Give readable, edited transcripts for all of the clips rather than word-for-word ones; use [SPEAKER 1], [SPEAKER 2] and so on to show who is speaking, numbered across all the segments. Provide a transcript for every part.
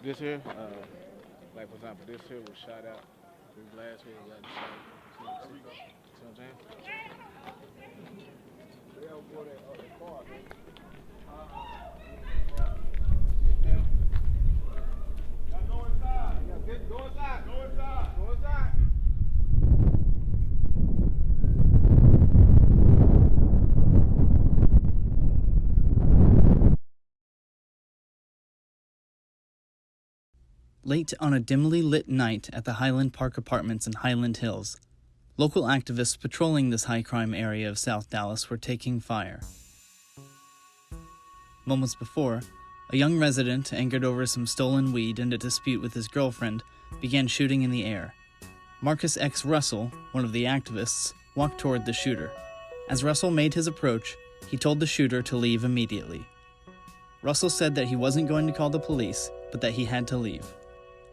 [SPEAKER 1] This here, like for example, this here was shot out. This last here got shot. See what I'm saying? Go inside. Go inside. Go inside. Go inside.
[SPEAKER 2] Late on a dimly lit night at the Highland Park Apartments in Highland Hills, local activists patrolling this high-crime area of South Dallas were taking fire. Moments before, a young resident, angered over some stolen weed and a dispute with his girlfriend, began shooting in the air. Marcus X. Russell, one of the activists, walked toward the shooter. As Russell made his approach, he told the shooter to leave immediately. Russell said that he wasn't going to call the police, but that he had to leave.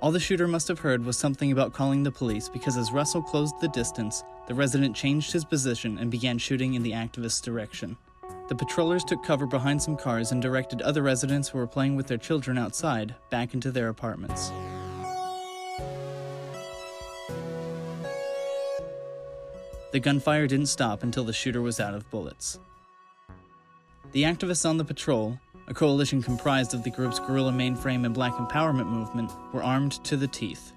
[SPEAKER 2] All the shooter must have heard was something about calling the police because as Russell closed the distance, the resident changed his position and began shooting in the activist's direction. The patrollers took cover behind some cars and directed other residents who were playing with their children outside back into their apartments. The gunfire didn't stop until the shooter was out of bullets. The activists on the patrol, a coalition comprised of the group's guerrilla mainframe and Black Empowerment movement, were armed to the teeth.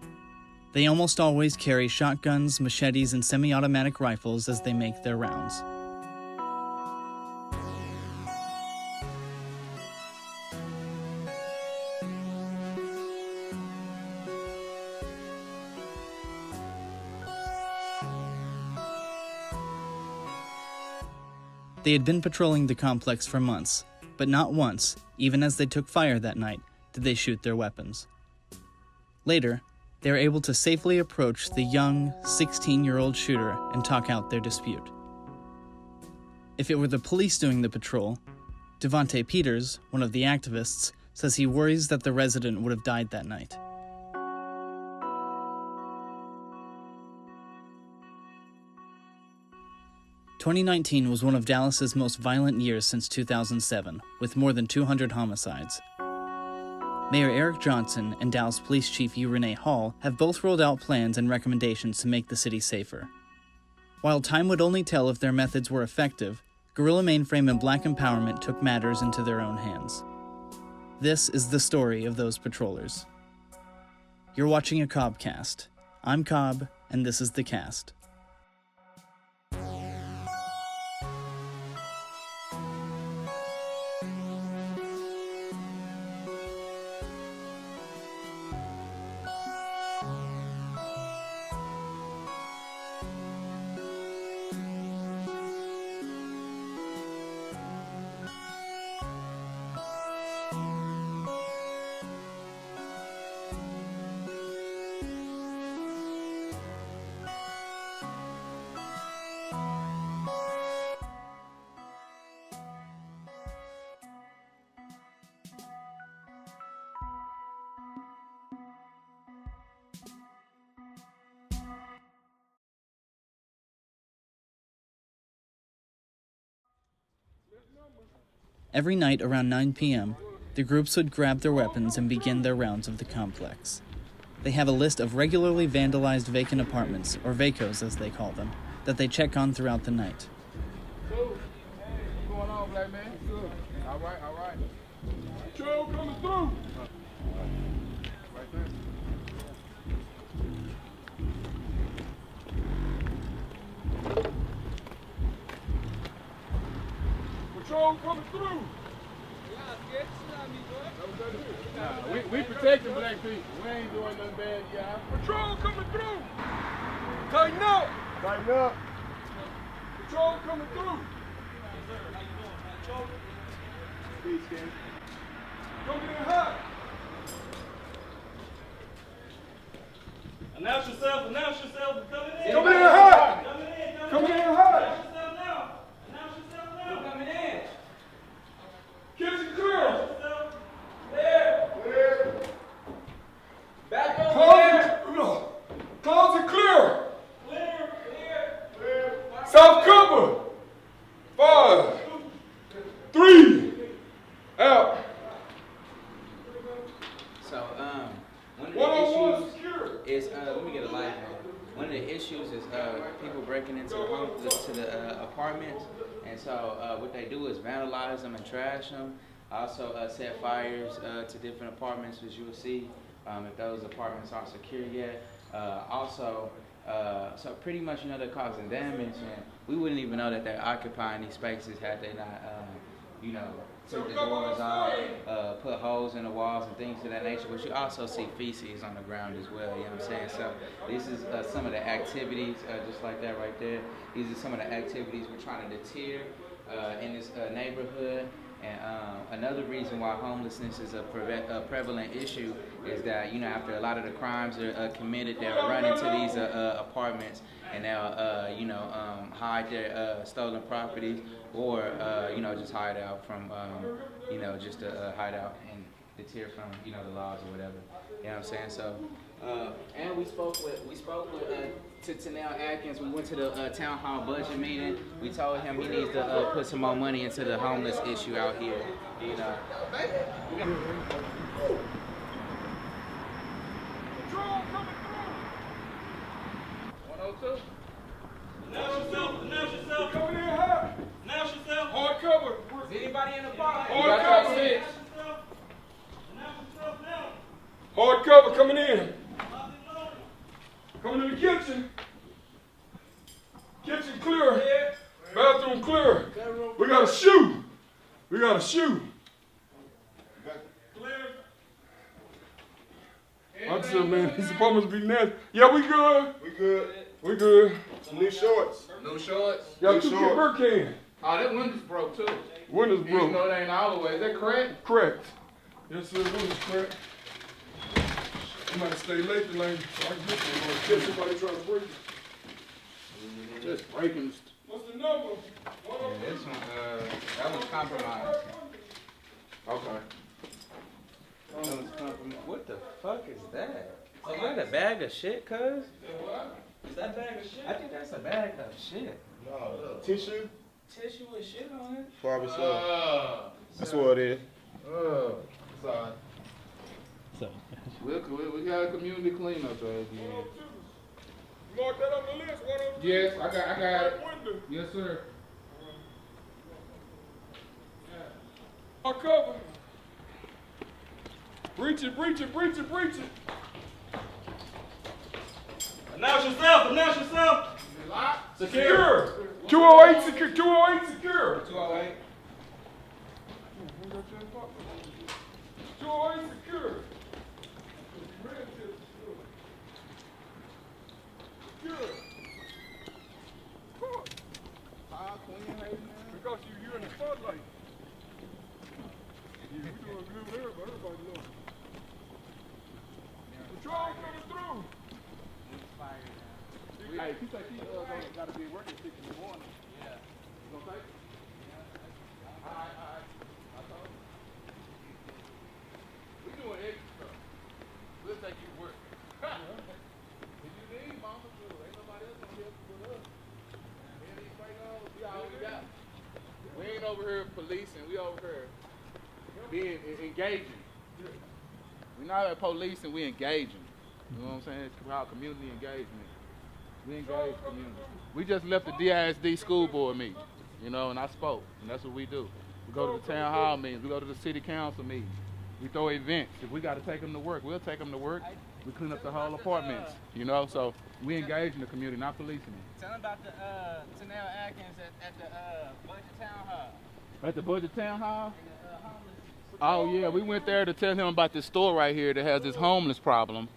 [SPEAKER 2] They almost always carry shotguns, machetes, and semi-automatic rifles as they make their rounds. They had been patrolling the complex for months, but not once, even as they took fire that night, did they shoot their weapons. Later, they were able to safely approach the young, 16-year-old shooter and talk out their dispute. If it were the police doing the patrol, Davante Peters, one of the activists, says he worries that the resident would have died that night. "2019 was one of Dallas's most violent years since 2007, with more than 200 homicides. Mayor Eric Johnson and Dallas Police Chief Renee Hall have both rolled out plans and recommendations to make the city safer. While time would only tell if their methods were effective, guerrilla mainframe and Black Empowerment took matters into their own hands. This is the story of those patrollers. You're watching a Cobbcast. I'm Cobb, and this is The Cast. Every night around 9 p.m., the groups would grab their weapons and begin their rounds of the complex. They have a list of regularly vandalized vacant apartments, or VACOs as they call them, that they check on throughout the night.
[SPEAKER 1] Hey, what's going on, black man? Good. All right. Patrol coming through. Right there. Patrol coming through. Nah, we protecting black people. We ain't doing nothing bad, y'all. Patrol coming through. Tighten up. Tighten up. Patrol coming through. Speed scan. Don't get in hot.
[SPEAKER 3] Announce yourself, coming in.
[SPEAKER 1] Coming in hot. Coming in hot.
[SPEAKER 3] Announce yourself now. Coming in.
[SPEAKER 1] Kitchen clear.
[SPEAKER 3] Clear. Back over
[SPEAKER 1] Close and clear.
[SPEAKER 3] Clear.
[SPEAKER 1] South cover. 5, 3, out.
[SPEAKER 4] So, the issues is people breaking into the homes, to the apartments, and so what they do is vandalize them and trash them. Also set fires to different apartments, as you'll see, if those apartments aren't secure yet. So pretty much, you know, they're causing damage, and we wouldn't even know that they're occupying these spaces had they not, you know, took the doors out, put holes in the walls and things of that nature. But you also see feces on the ground as well, you know what I'm saying? So this is some of the activities, just like that right there. These are some of the activities we're trying to deter in this neighborhood. And another reason why homelessness is a prevalent issue is that, you know, after a lot of the crimes are committed, they'll run into these apartments and they'll, you know, hide their stolen properties, or, you know, just hide out from, you know, just hide out and deter from, you know, the laws or whatever. You know what I'm saying? So, and we spoke with to Tanel Atkins. We went to the town hall budget meeting. We told him he needs to put some more money into the homeless issue out here. You know.
[SPEAKER 1] Patrol coming through. 102.
[SPEAKER 3] Announce yourself.
[SPEAKER 1] Coming in hot.
[SPEAKER 3] Announce yourself.
[SPEAKER 1] Hard cover.
[SPEAKER 3] Is anybody in the box?
[SPEAKER 1] Hard cover.
[SPEAKER 3] Announce yourself now.
[SPEAKER 1] Hard cover coming in. Coming in the kitchen. Kitchen clear. Bathroom clear. We got a shoe. We got a shoe.
[SPEAKER 3] Clear.
[SPEAKER 1] I said, man, these apartments be nasty. Yeah, we good.
[SPEAKER 5] We good.
[SPEAKER 1] We good.
[SPEAKER 5] Some new shorts.
[SPEAKER 6] No shorts.
[SPEAKER 1] Got
[SPEAKER 5] New
[SPEAKER 1] two
[SPEAKER 5] shorts.
[SPEAKER 1] Burr can.
[SPEAKER 6] Oh, that window's broke too.
[SPEAKER 1] Windows
[SPEAKER 6] You know
[SPEAKER 1] broke.
[SPEAKER 6] it ain't all the way. Is that correct?
[SPEAKER 1] Correct. Yes, sir. Windows cracked. You might stay late tonight. So I can get some more. Get somebody trying to break it.
[SPEAKER 6] Just breaking.
[SPEAKER 1] What's the number?
[SPEAKER 4] Yeah, this one, that was compromised.
[SPEAKER 6] Okay.
[SPEAKER 4] That was compromised. What the fuck is that? Is that a bag of shit, cuz?
[SPEAKER 3] Is that bag of shit?
[SPEAKER 4] I think that's a bag of shit.
[SPEAKER 5] No, tissue.
[SPEAKER 4] Tissue with shit on it.
[SPEAKER 5] Probably so. That's what it is.
[SPEAKER 6] Sorry.
[SPEAKER 2] So,
[SPEAKER 6] We got a community cleanup again.
[SPEAKER 1] You mark that on the list. 102.
[SPEAKER 6] Yes, I got it.
[SPEAKER 1] Window.
[SPEAKER 6] Yes, sir.
[SPEAKER 1] Hard cover. Breach it, breach it, breach it, breach it.
[SPEAKER 3] Announce yourself. Announce yourself.
[SPEAKER 1] Secure. 208 secure. 208 secure.
[SPEAKER 4] 208.
[SPEAKER 1] 208 secure. Secure. Because you're in the spotlight. You doing good there, but everybody knows. Patrol coming through.
[SPEAKER 6] Hey, he said he got to be working 6 in the morning.
[SPEAKER 4] Yeah.
[SPEAKER 6] You gonna take it? All right. I told him. We doing extra stuff. We'll take you to work. If you need, mama, do it. Ain't nobody else gonna be able to put up. We all we got. We ain't over here policing. We over here being engaging. We're not at policing. We engaging. You know what I'm saying? It's called community engagement. We engage community. We just left the DISD school board meeting, you know, and I spoke, and that's what we do. We go to the town hall meetings, we go to the city council meetings, we throw events. If we got to take them to work, we'll take them to work. We clean up the whole apartments, you know, so we engage in the community, not policing it.
[SPEAKER 4] Tell them about the Tanel Atkins at the budget town hall.
[SPEAKER 6] At the budget town hall?
[SPEAKER 4] And the homeless.
[SPEAKER 6] Oh yeah, we went there to tell him about this store right here that has this homeless problem.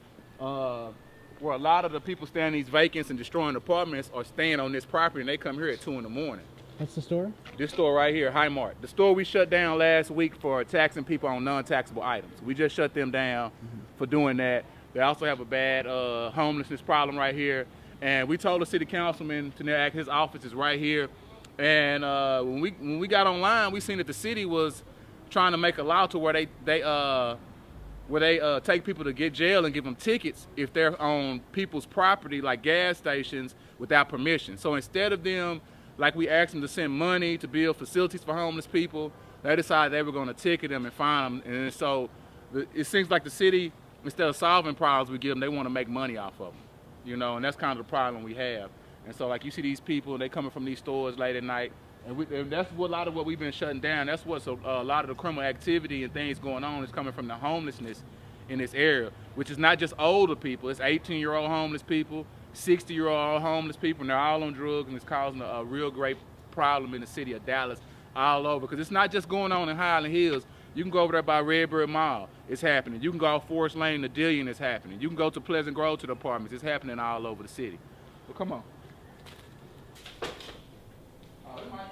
[SPEAKER 6] Where a lot of the people staying in these vacants and destroying apartments are staying on this property, and they come here at 2 in the morning.
[SPEAKER 2] what's the store?
[SPEAKER 6] This store right here, Highmart. The store we shut down last week for taxing people on non-taxable items. We just shut them down for doing that. They also have a bad homelessness problem right here. And we told the city councilman, his office is right here. And when we got online, we seen that the city was trying to make a law to where they take people to get jail and give them tickets if they're on people's property, like gas stations, without permission. So instead of them, like we asked them to send money to build facilities for homeless people, they decided they were going to ticket them and fine them. And so it seems like the city, instead of solving problems we give them, they want to make money off of them. you know, and that's kind of the problem we have. And so, like, you see these people, they coming from these stores late at night, and that's what a lot of what we've been shutting down. That's what's a lot of the criminal activity and things going on is coming from the homelessness in this area, which is not just older people. It's 18-year-old homeless people, 60-year-old homeless people, and they're all on drugs, and it's causing a real great problem in the city of Dallas all over. Because it's not just going on in Highland Hills. You can go over there by Redbird Mall, it's happening. You can go off Forest Lane to Dillion, it's happening. You can go to Pleasant Grove to the apartments, it's happening all over the city. Well, come on.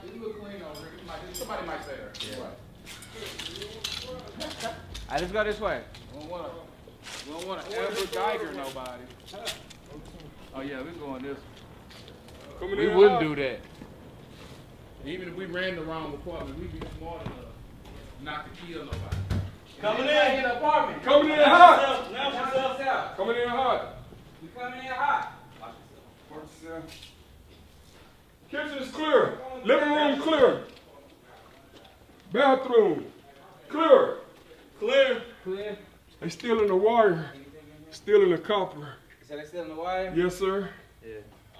[SPEAKER 6] It look clean over here. Somebody might stay there.
[SPEAKER 4] Yeah. I just go this way.
[SPEAKER 6] We don't want to ever Geiger nobody. Oh yeah, we're going this way. We wouldn't do that. Even if we ran the wrong apartment, we'd be smart enough not to kill nobody.
[SPEAKER 3] Coming in the apartment.
[SPEAKER 1] Coming in hot.
[SPEAKER 3] Now yourself out.
[SPEAKER 1] Coming in hot.
[SPEAKER 3] We coming in hot.
[SPEAKER 1] Watch yourself. Kitchen's clear. Living room clear. Bathroom clear.
[SPEAKER 3] Clear.
[SPEAKER 4] Clear.
[SPEAKER 1] They still in the wire. Still in the copper.
[SPEAKER 4] So they still in the wire?
[SPEAKER 1] Yes, sir.
[SPEAKER 4] Yeah.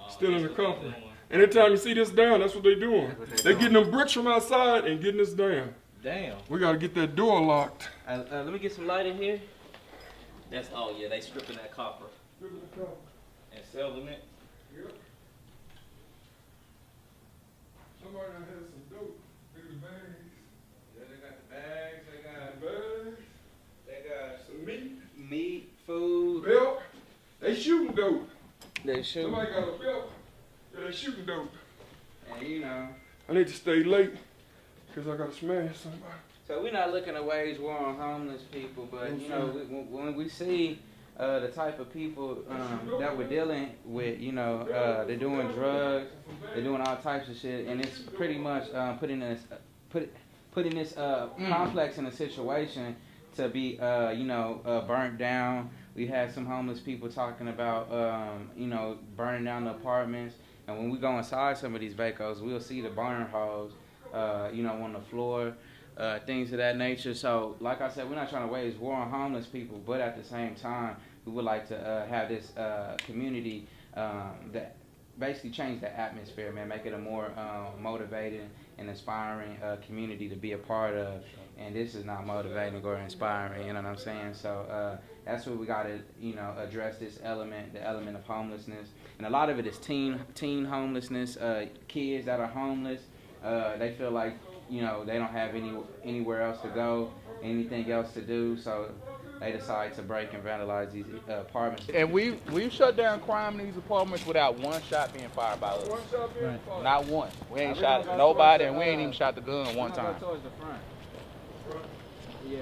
[SPEAKER 1] Still in the copper. Anytime you see this down, that's what they doing. They getting them bricks from outside and getting this down.
[SPEAKER 3] Damn.
[SPEAKER 1] We gotta get that door locked.
[SPEAKER 4] Let me get some light in here.
[SPEAKER 3] That's all. Yeah, they stripping that copper and selling it.
[SPEAKER 1] Yep. Somebody done had some dope. Look at the bags.
[SPEAKER 4] Yeah, they got the bags.
[SPEAKER 1] They got some meat.
[SPEAKER 4] Meat, food.
[SPEAKER 1] Belt. They shooting dope.
[SPEAKER 4] They shoot.
[SPEAKER 1] Somebody got a belt. Yeah, they shooting dope.
[SPEAKER 4] And you know.
[SPEAKER 1] I need to stay late because I gotta smash somebody.
[SPEAKER 4] So we're not looking to wage war on homeless people, but you know, when we see the type of people that we're dealing with, you know, they're doing drugs, they're doing all types of shit, and it's pretty much putting this complex in a situation to be, you know, burnt down. We had some homeless people talking about, you know, burning down the apartments, and when we go inside some of these vacos, we'll see the burn holes, you know, on the floor. Things of that nature. So, like I said, we're not trying to wage war on homeless people, but at the same time, we would like to have this community that basically change the atmosphere, man, make it a more motivating and inspiring community to be a part of. And this is not motivating or inspiring, you know what I'm saying? So that's what we got to, you know, address this element, the element of homelessness. And a lot of it is teen homelessness, kids that are homeless. They feel like, you know, they don't have anywhere else to go, anything else to do, so they decide to break and vandalize these apartments.
[SPEAKER 6] And we've shut down crime in these apartments without one shot being fired by us.
[SPEAKER 1] One shot being fired.
[SPEAKER 6] Not one. We ain't shot nobody, and we ain't even shot the gun one time.
[SPEAKER 4] Towards the front. Yeah,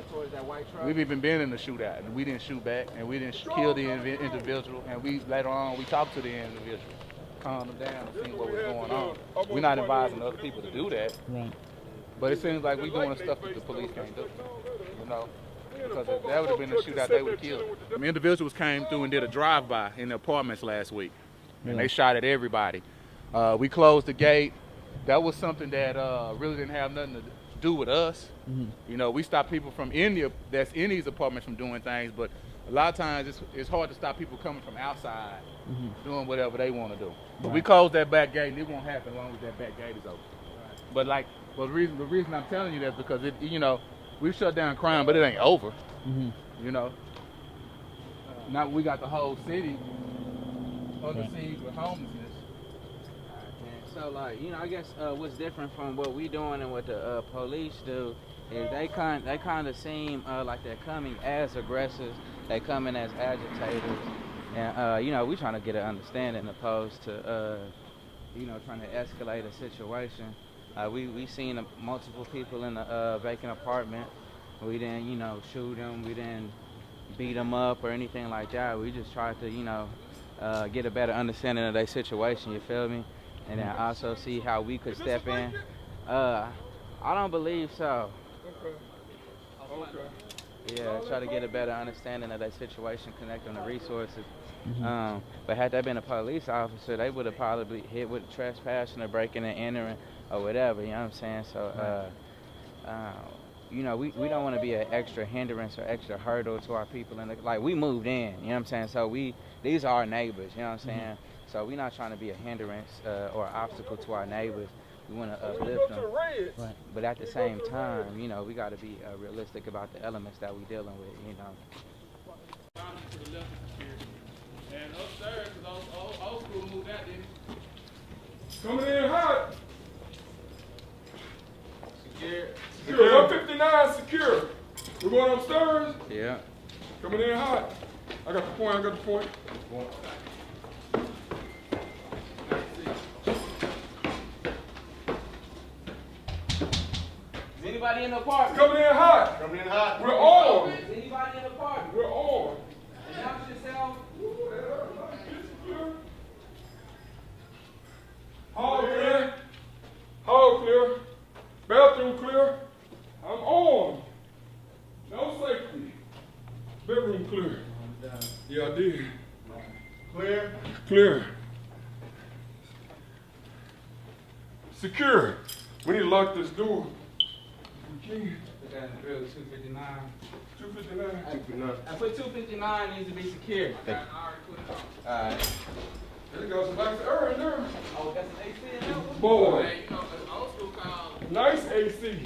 [SPEAKER 4] towards that white truck.
[SPEAKER 6] We've even been in the shootout, and we didn't shoot back, and we didn't kill the individual, and we later on we talked to the individual. Calm them down and see what was going on. We're not advising other people to do that.
[SPEAKER 2] Right.
[SPEAKER 6] But it seems like we're doing stuff that the police can't do. You know? Because if that would have been a shootout, they would have killed them. The individuals came through and did a drive-by in the apartments last week. And they shot at everybody. We closed the gate. That was something that really didn't have nothing to do with us. Mm-hmm. You know, we stopped people from that's in these apartments from doing things, but a lot of times it's hard to stop people coming from outside doing whatever they want to do. But we closed that back gate, and it won't happen as long as that back gate is open. Right. But the reason I'm telling you that is because you know, we've shut down crime, but it ain't over. Mm-hmm. You know, now we got the whole city under siege with homelessness.
[SPEAKER 4] So, like, you know, I guess what's different from what we doing and what the police do is they kind of seem like they're coming as aggressors, they coming as agitators, and you know, we trying to get an understanding opposed to you know, trying to escalate a situation. We seen multiple people in a vacant apartment. We didn't, you know, shoot them. We didn't beat them up or anything like that. We just tried to, you know, get a better understanding of their situation. You feel me? And then also see how we could step in. I don't believe so. Okay. Yeah, try to get a better understanding of their situation, connect on the resources. Mm-hmm. But had that been a police officer, they would have probably hit with trespassing or breaking and entering or whatever, you know what I'm saying? So, you know, we don't want to be an extra hindrance or extra hurdle to our people. And like, we moved in, you know what I'm saying? So these are our neighbors, you know what I'm saying? So we're not trying to be a hindrance or an obstacle to our neighbors. We want to uplift them.
[SPEAKER 2] Right.
[SPEAKER 4] But at the same time, you know, we got to be realistic about the elements that we're dealing with, you know.
[SPEAKER 6] To the left of the pier. And upstairs, because old school moved out, didn't it?
[SPEAKER 1] Coming in hot.
[SPEAKER 6] Secure.
[SPEAKER 1] Secure. 159 secure. We're going upstairs.
[SPEAKER 4] Yeah.
[SPEAKER 1] Coming in hot. I got the point.
[SPEAKER 4] Is anybody in the apartment?
[SPEAKER 1] Coming in hot. We're on.
[SPEAKER 4] Is anybody in the apartment?
[SPEAKER 1] We're on.
[SPEAKER 4] Announce yourself.
[SPEAKER 1] Hall clear. Hall clear. Bathroom clear. I'm on. No safety. Bedroom clear. Yeah, I did. Clear. Secure. We need to lock this door. We can.
[SPEAKER 4] Put that in the drill, 259.
[SPEAKER 1] 259.
[SPEAKER 4] I put 259 needs to be secure. Alright.
[SPEAKER 1] There got some nice air in there.
[SPEAKER 4] Oh, that's an AC in there?
[SPEAKER 1] Boy.
[SPEAKER 6] Hey, you know, old school called.
[SPEAKER 1] Nice AC.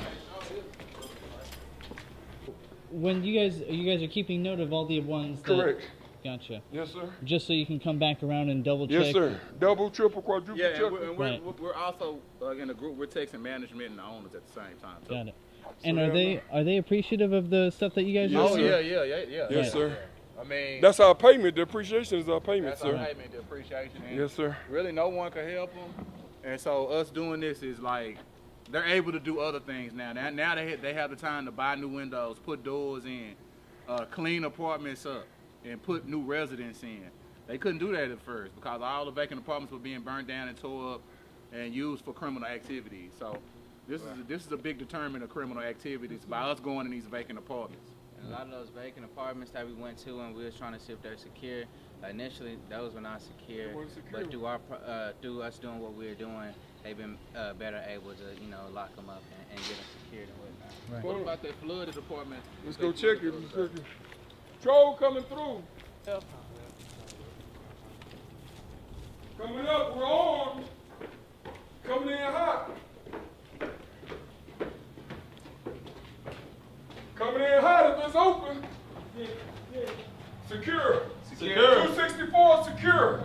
[SPEAKER 2] When you guys are keeping note of all the ones that...
[SPEAKER 1] Correct.
[SPEAKER 2] Gotcha.
[SPEAKER 1] Yes, sir.
[SPEAKER 2] Just so you can come back around and double check.
[SPEAKER 1] Yes, sir. Double, triple, quadruple
[SPEAKER 6] Yeah,
[SPEAKER 1] check.
[SPEAKER 6] and
[SPEAKER 2] Right.
[SPEAKER 6] we're also in a group. We're texting management and the owners at the same time. Too.
[SPEAKER 2] Got it. And are they appreciative of the stuff that you guys
[SPEAKER 1] Yes,
[SPEAKER 6] Oh
[SPEAKER 2] do?
[SPEAKER 1] sir.
[SPEAKER 6] yeah.
[SPEAKER 1] Yes, sir.
[SPEAKER 6] I mean,
[SPEAKER 1] That's our payment. The appreciation is our payment,
[SPEAKER 6] that's
[SPEAKER 1] sir.
[SPEAKER 6] our payment, the appreciation. And
[SPEAKER 1] Yes, sir.
[SPEAKER 6] really, no one can help them, and so us doing this is like they're able to do other things now. Now they have the time to buy new windows, put doors in, clean apartments up, and put new residents in. They couldn't do that at first because all the vacant apartments were being burned down and tore up and used for criminal activities. So this is a big determinant of criminal activities by us going in these vacant apartments.
[SPEAKER 4] And a lot of those vacant apartments that we went to and we was trying to see if they're secure, initially those were not secure.
[SPEAKER 1] They weren't secure.
[SPEAKER 4] But through us doing what we're doing, they've been better able to, you know, lock them up and get them secured and whatnot.
[SPEAKER 2] Right.
[SPEAKER 6] What about that flooded apartment?
[SPEAKER 1] Let's go check it. Troll coming through. Coming up, we're on. Coming in hot. Coming in hot if it's open. Secure. 264 secure.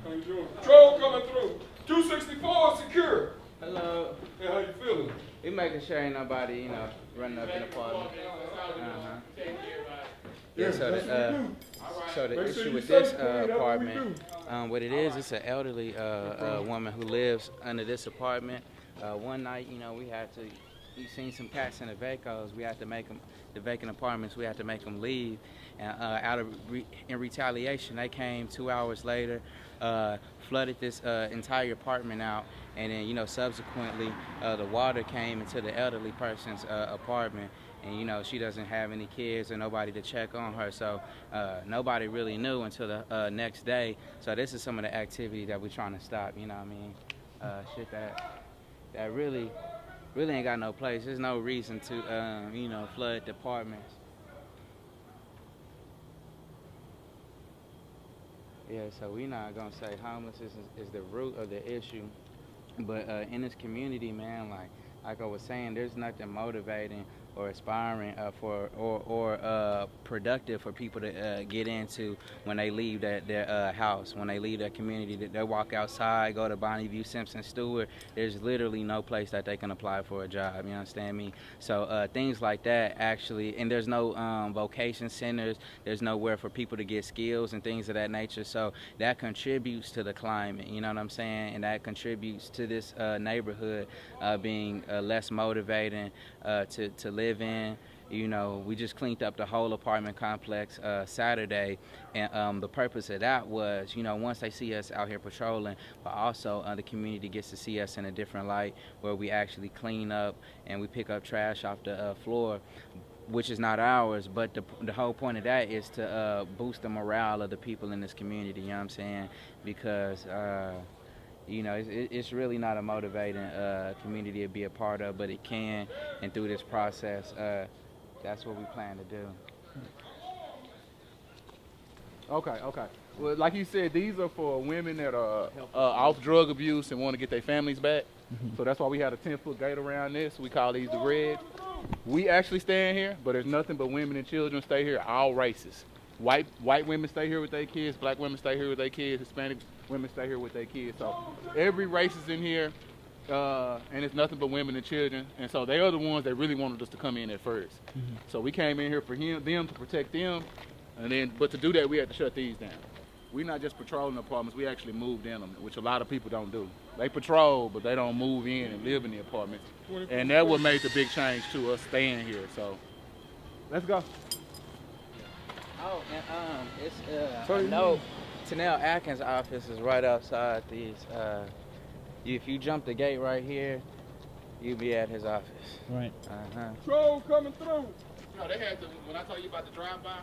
[SPEAKER 1] How you doing? Troll coming through. 264 secure.
[SPEAKER 4] Hello.
[SPEAKER 1] Hey, how you feeling?
[SPEAKER 4] We making sure ain't nobody, you know, running up in the apartment. Yeah, so the
[SPEAKER 1] Make sure
[SPEAKER 4] issue
[SPEAKER 1] you
[SPEAKER 4] with this
[SPEAKER 1] safe, Queen. That's what we
[SPEAKER 4] apartment, what it is, it's an elderly woman who lives under this apartment. One night, you know, we seen some cats in the vacos. We had to make them, the vacant apartments, we had to make them leave. And in retaliation, they came 2 hours later, flooded this entire apartment out. And then, you know, subsequently, the water came into the elderly person's apartment. And, you know, she doesn't have any kids or nobody to check on her. So nobody really knew until the next day. So this is some of the activity that we're trying to stop, you know what I mean? Shit that really ain't got no place. There's no reason to, you know, flood the apartments. Yeah, so we're not going to say homelessness is the root of the issue. But in this community, man, like I was saying, there's nothing motivating or aspiring or productive for people to get into when they leave their house, when they leave their community. They walk outside, go to Bonneview, Simpson, Stewart. There's literally no place that they can apply for a job, you understand me? So things like that actually, and there's no vocation centers, there's nowhere for people to get skills and things of that nature. So that contributes to the climate, you know what I'm saying? And that contributes to this neighborhood being less motivating to live in. You know, we just cleaned up the whole apartment complex Saturday, and the purpose of that was, you know, once they see us out here patrolling, but also the community gets to see us in a different light, where we actually clean up and we pick up trash off the floor, which is not ours, but the whole point of that is to boost the morale of the people in this community, you know what I'm saying? Because you know, it's really not a motivating community to be a part of, but it can, and through this process, that's what we plan to do.
[SPEAKER 1] Okay. Well, like you said, these are for women that are off drug abuse and want to get their families back. So that's why we had a 10-foot gate around this. We call these the Reds. We actually stay in here, but there's nothing but women and children stay here, all races. White women stay here with their kids, black women stay here with their kids, Hispanic women stay here with their kids. So every race is in here, and it's nothing but women and children. And so they are the ones that really wanted us to come in at first. So we came in here for them to protect them, but to do that, we had to shut these down. We're not just patrolling apartments, we actually moved in them, which a lot of people don't do. They patrol, but they don't move in and live in the apartments. And that what made the big change to us staying here. So let's go.
[SPEAKER 4] Oh, and it's I know Tanel Atkins' office is right outside these. If you jump the gate right here, you'll be at his office.
[SPEAKER 2] Right.
[SPEAKER 1] Patrol coming through. No, they had to, when I told you about the drive-by,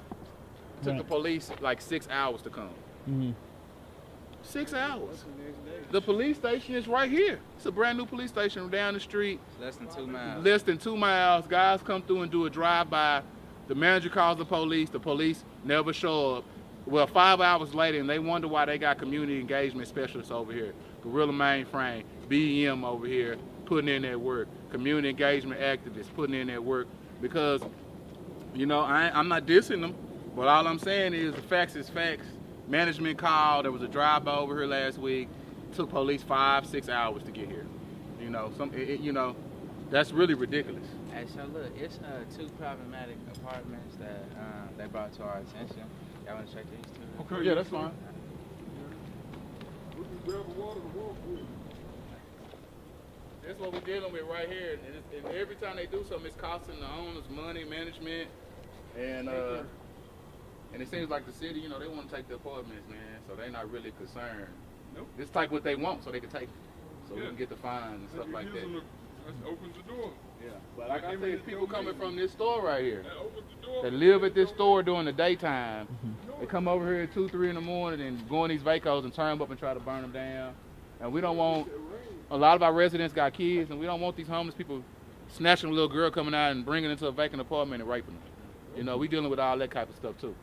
[SPEAKER 1] it took the police like 6 hours to come. 6 hours. The police station is right here. It's a brand new police station down the street.
[SPEAKER 4] Less than 2 miles.
[SPEAKER 1] Less than 2 miles. Guys come through and do a drive-by. The manager calls the police never show up. Well, 5 hours later, and they wonder why they got community engagement specialists over here. Gorilla Mainframe, BEM over here, putting in that work. Community engagement activists putting in that work. Because, you know, I'm not dissing them, but all I'm saying is the facts is facts. Management called, there was a drive-by over here last week. Took police 5-6 hours to get here. You know, you know, that's really ridiculous.
[SPEAKER 4] Hey, so look, it's 2 problematic apartments that they brought to our attention. Y'all want to check these 2?
[SPEAKER 1] Okay, yeah, that's fine. That's what we're dealing with right here. And every time they do something, it's costing the owners money, management, and it seems like the city, you know, they want to take the apartments, man, so they're not really concerned. Nope. Just take what they want so they can take it. So we can get the fines and stuff like that.
[SPEAKER 6] That opens the door.
[SPEAKER 1] Yeah, but like I said, people coming from this store right here.
[SPEAKER 6] That opens the door.
[SPEAKER 1] They live at this store during the daytime. They come over here at 2, 3 in the morning and go in these vacos and turn them up and try to burn them down. And we don't want, a lot of our residents got kids, and we don't want these homeless people snatching a little girl coming out and bringing her into a vacant apartment and raping her. You know, we dealing with all that type of stuff too.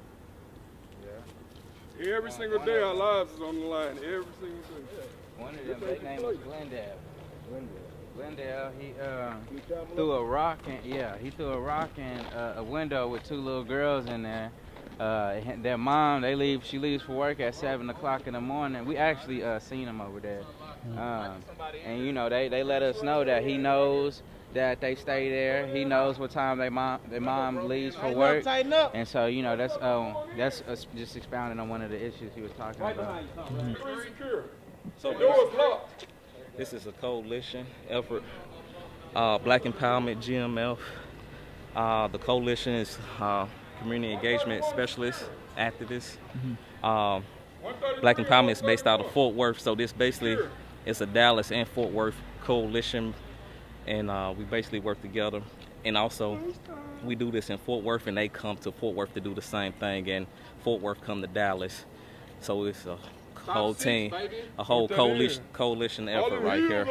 [SPEAKER 6] Every single day our lives is on the line. Every single day.
[SPEAKER 4] One of them, their name was Glendale. Glendale, he threw a rock in a window with 2 little girls in there. Their mom, she leaves for work at 7 o'clock in the morning. We actually seen them over there. And you know, they let us know that he knows that they stay there. He knows what time their mom leaves for work. And so, you know, that's just expounding on one of the issues he was talking about.
[SPEAKER 7] So this is a coalition effort, Black Empowerment, GMF. The coalition is community engagement specialists, activists. Black Empowerment is based out of Fort Worth, so this basically is a Dallas and Fort Worth coalition, and we basically work together. And also, we do this in Fort Worth, and they come to Fort Worth to do the same thing, and Fort Worth come to Dallas. So it's a whole team, a whole coalition effort right here.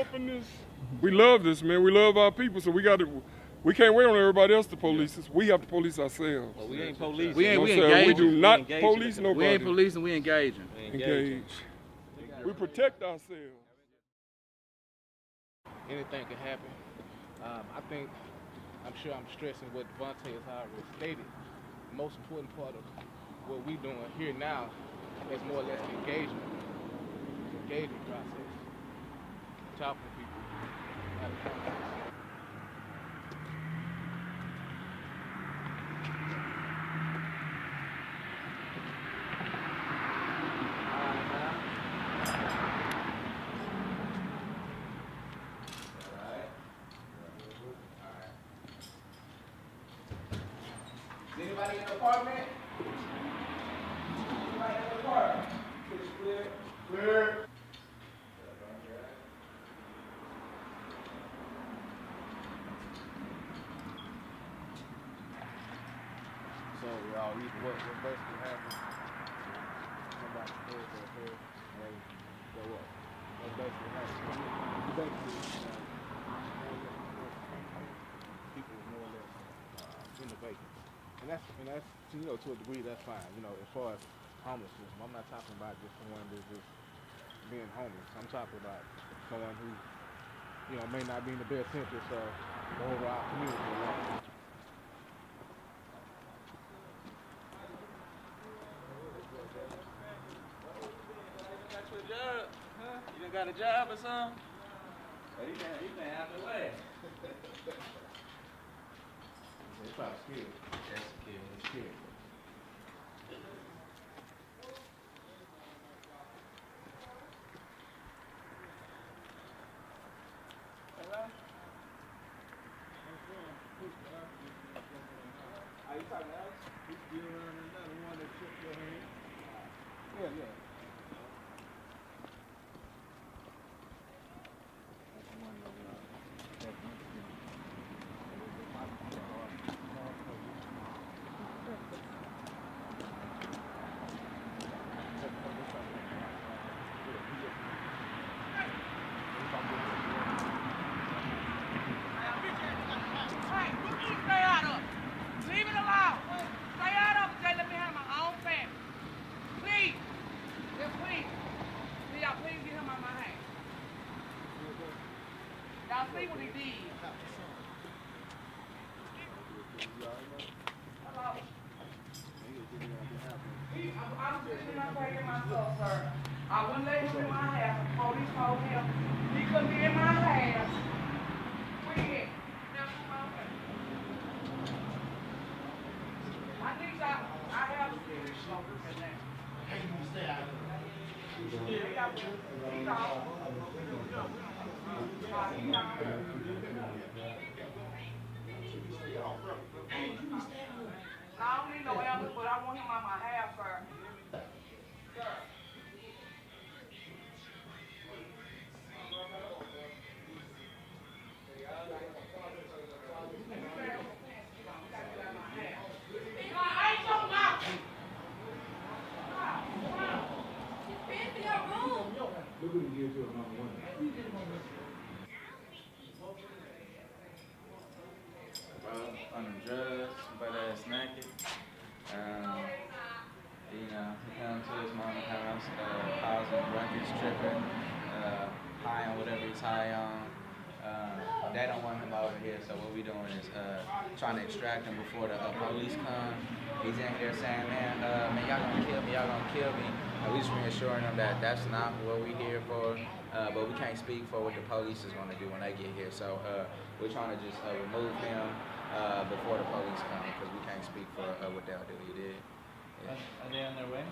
[SPEAKER 6] We love this, man. We love our people, so we can't wait on everybody else to police us. We have to police ourselves.
[SPEAKER 7] Well, we ain't police.
[SPEAKER 1] We
[SPEAKER 6] We do not police nobody.
[SPEAKER 1] We ain't policing, we engaging.
[SPEAKER 6] Engage. We protect ourselves.
[SPEAKER 8] Anything can happen. I'm sure I'm stressing what Davante has already stated. The most important part of what we're doing here now is more or less an engagement process. Talking to people.
[SPEAKER 4] Anybody in the apartment? Anybody in the apartment? It's clear.
[SPEAKER 5] Clear.
[SPEAKER 8] So y'all what basically happened? Somebody pulled their hair and they go up. basically happening. You basically, people more or less innovating. And that's to a degree, that's fine. As far as homelessness, I'm not talking about just someone that's just being homeless. I'm talking about someone who, may not be in the best interest of the overall community.
[SPEAKER 4] Job, huh? You done got a job or something? Oh, you been out the way.
[SPEAKER 8] It's probably scared.
[SPEAKER 4] That's good.
[SPEAKER 8] It's scared.
[SPEAKER 4] Hello?
[SPEAKER 8] Are you talking to us? He's still around another one that shook your hand. Yeah.
[SPEAKER 9] I wouldn't let him in my house. The police told him he couldn't be in my house. Where you at? Now, come on. I think I have a security smoker in there. Hey, you stay out of I don't need no elders, but I want him on my house first.
[SPEAKER 8] Look what he did to her number one.
[SPEAKER 4] On the drugs, butt ass naked. He comes to his mama's house, causing ruckus, tripping, high on whatever he's high on. They don't want him over here, so what we doing is trying to extract him before the police come. He's in here saying, man, y'all gonna kill me. We just reassuring him that that's not what we're here for, but we can't speak for what the police is gonna do when they get here. So we're trying to just remove him before the police come, because we can't speak for what they'll do. You did. Yeah.
[SPEAKER 2] Are they on their way?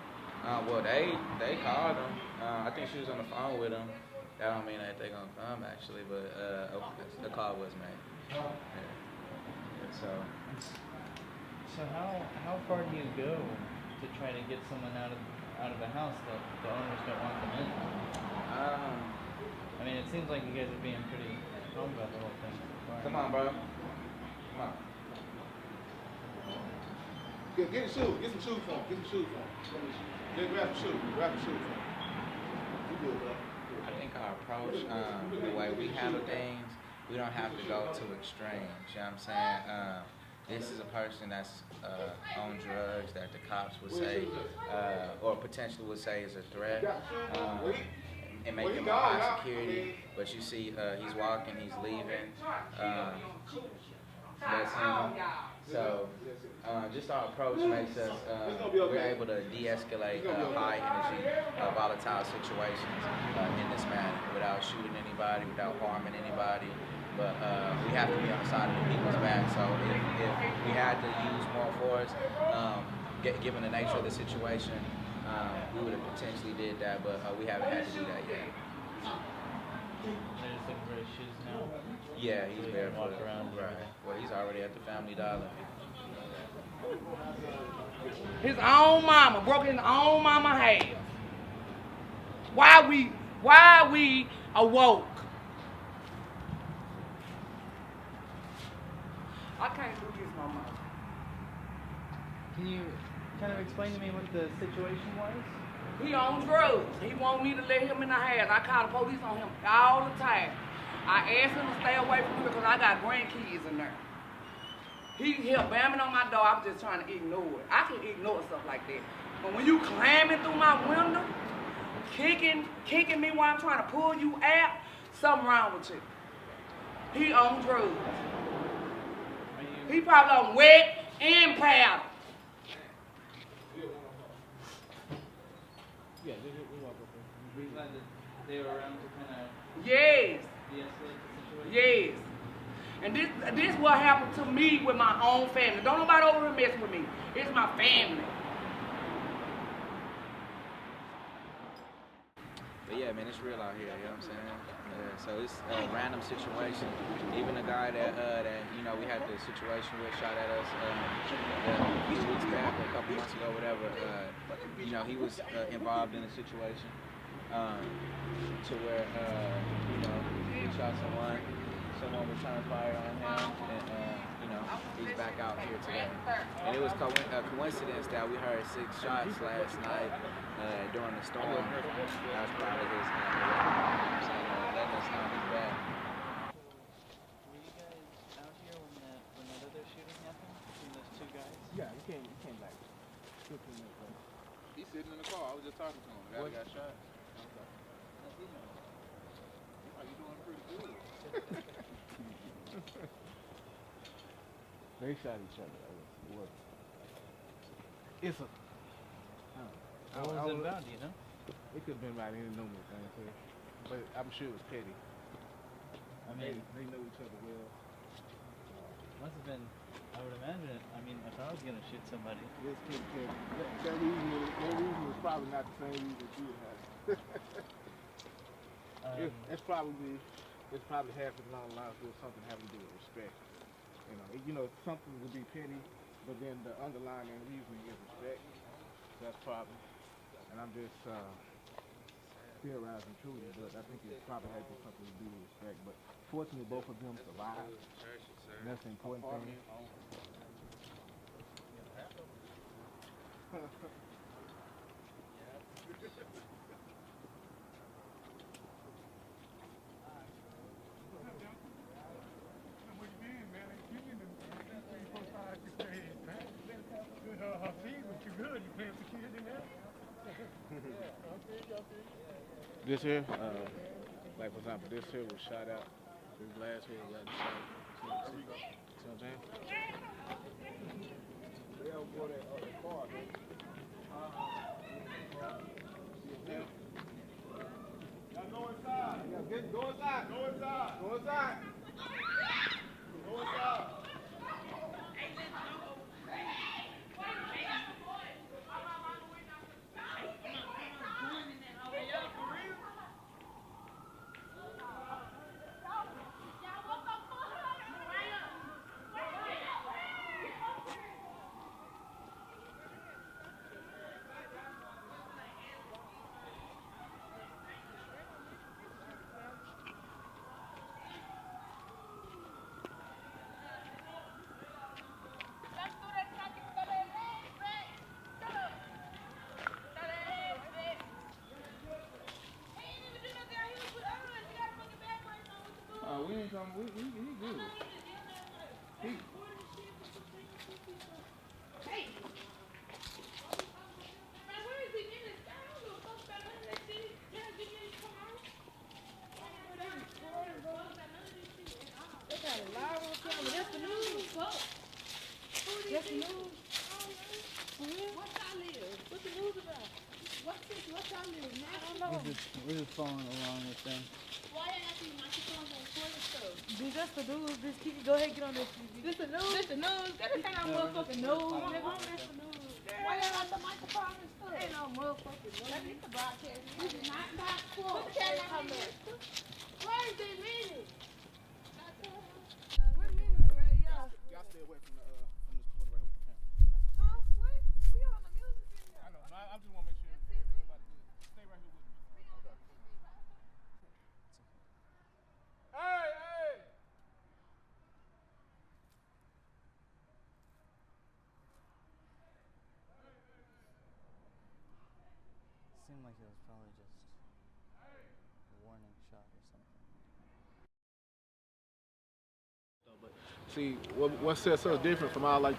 [SPEAKER 4] Well, they called him. I think she was on the phone with him. That don't mean that they're gonna come actually, but the call was made. Yeah. So
[SPEAKER 2] how far do you go to try to get someone out of the house that the owners don't want them in? I mean, it seems like you guys are being pretty calm about the whole thing so far.
[SPEAKER 4] come on, bro. Come on.
[SPEAKER 8] Get some shoes for him. Just grab some shoes. You good, bro.
[SPEAKER 4] I think our approach, the way we handle things, we don't have to go to extremes. You know what I'm saying? This is a person that's on drugs that the cops would say, or potentially would say is a threat, and make him a high security. But you see, he's walking, he's leaving. That's him. So just our approach makes us, we're able to de-escalate high energy, volatile situations in this manner without shooting anybody, without harming anybody. But we have to be on the side of the people's back. So if we had to use more force, given the nature of the situation, we would have potentially did that, but we haven't had to do that yet.
[SPEAKER 2] They're just looking for his shoes now?
[SPEAKER 4] Yeah, he's barefoot.
[SPEAKER 2] Walk around.
[SPEAKER 4] Right. Well, he's already at the Family Dollar.
[SPEAKER 9] His own mama broke his own mama house. Why we awoke? I can't do this no more.
[SPEAKER 2] Can you kind of explain to me what the situation was?
[SPEAKER 9] He on drugs. He want me to let him in the house. I call the police on him all the time. I asked him to stay away from me because I got grandkids in there. He kept banging on my door. I'm just trying to ignore it. I can ignore stuff like that. But when you climbing through my window, kicking me while I'm trying to pull you out, something wrong with you. He on drugs. He probably on wet and powder.
[SPEAKER 8] Yeah, we walk up there.
[SPEAKER 2] We glad that they were around to kind of
[SPEAKER 9] Yes.
[SPEAKER 2] de-escalate the situation.
[SPEAKER 9] Yes. And this what happened to me with my own family. Don't nobody over here mess with me. It's my family.
[SPEAKER 4] But yeah, man, it's real out here, you know what I'm saying? So it's a random situation. Even the guy that we had the situation with shot at us a few weeks back or a couple months ago, whatever, he was involved in a situation to where, he shot someone returned fire on him, and, he's back out here today. And it was a coincidence that we heard 6 shots last night during the storm. That was probably his letting us know he's back.
[SPEAKER 2] Were you guys out here when that other shooting happened between those 2 guys?
[SPEAKER 8] Yeah, you came back 15 minutes later.
[SPEAKER 1] He's sitting in the car. I was just talking to him. The guy got shot. Oh, you doing pretty good.
[SPEAKER 8] They shot each other. It's a.
[SPEAKER 2] What was it about, do you know?
[SPEAKER 8] It could have been about any number of things here, but I'm sure it was petty.
[SPEAKER 2] I mean,
[SPEAKER 8] they know each other well.
[SPEAKER 2] must have been, I would imagine, if I was going to shoot somebody.
[SPEAKER 8] This kid, that reason was probably not the same reason that you would have. It's probably half as long lines with something having to do with respect. Something would be petty, but then the underlying reason is respect. That's probably, and I'm just theorizing truly, but I think it probably has something to do with respect. But fortunately, both of them survived. And that's the important thing. This here, like for example, this here was shot out. This last here was shot. See what I'm saying? They don't go that far, man. Y'all go inside. Go inside. Go inside. Go inside. Go inside. We ain't talking, we good.
[SPEAKER 2] We're just following along with them.
[SPEAKER 10] Dude, that's the news. This kid, go ahead, get on this TV. This the news? This the news? That ain't no motherfucking news. That's the news. Why y'all got the microphone and stuff? Ain't no motherfucking news. Let me broadcast. This is not cool. Put the camera on there. Where is the minute? What minute, right? Y'all
[SPEAKER 8] stay away from this corner right here with the camera.
[SPEAKER 10] Huh? What? We on the music video.
[SPEAKER 8] I know. I just want to make sure everybody good. Stay right here with me. Hey!
[SPEAKER 2] seemed like it was probably just a warning shot or something.
[SPEAKER 8] But see, what sets us different from all the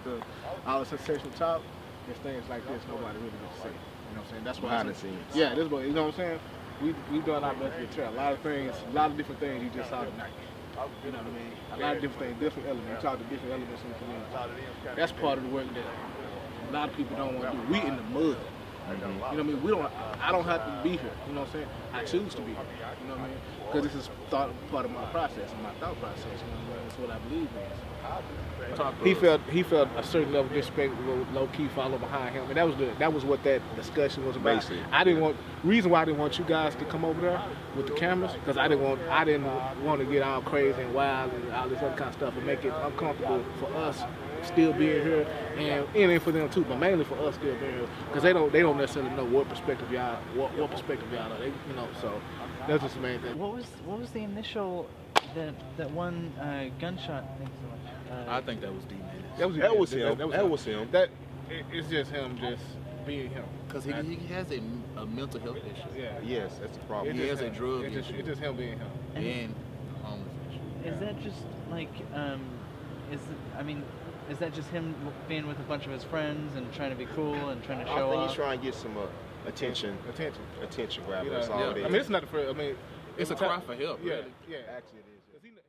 [SPEAKER 8] sensational talk is things like this nobody really gets to see. You know what I'm saying? That's what
[SPEAKER 5] Behind the scenes.
[SPEAKER 8] Yeah, this what you know what I'm saying? We've done our best to get a lot of things, a lot of different things you just saw tonight. You know what I mean? A lot of different things, different elements. You talk to different elements in the community. That's part of the work that a lot of people don't want to do. We in the mud. You know what I mean? I don't have to be here. You know what I'm saying? I choose to be here. You know what I mean? Because this is part of my process and my thought process. You know what I mean? That's what I believe in. He felt a certain level of disrespect, low key follow behind him, and that was what that discussion was about. Basically. Reason why I didn't want you guys to come over there with the cameras, because I didn't want to get all crazy and wild and all this other kind of stuff and make it uncomfortable for us still being here, and for them too, but mainly for us still being here, because they don't necessarily know what perspective y'all are. They, you know, so that's just the main thing.
[SPEAKER 2] What was the initial that one gunshot thing?
[SPEAKER 1] I think that was D-Man.
[SPEAKER 5] That was him.
[SPEAKER 8] It's just him just being him.
[SPEAKER 1] Because he has a mental health issue.
[SPEAKER 8] Yeah.
[SPEAKER 5] Yes, that's the problem.
[SPEAKER 1] He has a drug issue.
[SPEAKER 8] It's just him being him.
[SPEAKER 1] And homeless issue.
[SPEAKER 2] Is that just like, is that just him being with a bunch of his friends and trying to be cool and trying to show off?
[SPEAKER 5] I think he's trying to get some attention grabber.
[SPEAKER 8] You know,
[SPEAKER 5] That's all it is.
[SPEAKER 8] I mean, it's not the
[SPEAKER 1] it's a cry for help,
[SPEAKER 8] yeah,
[SPEAKER 1] really.
[SPEAKER 8] Yeah, actually it is. Because he knows.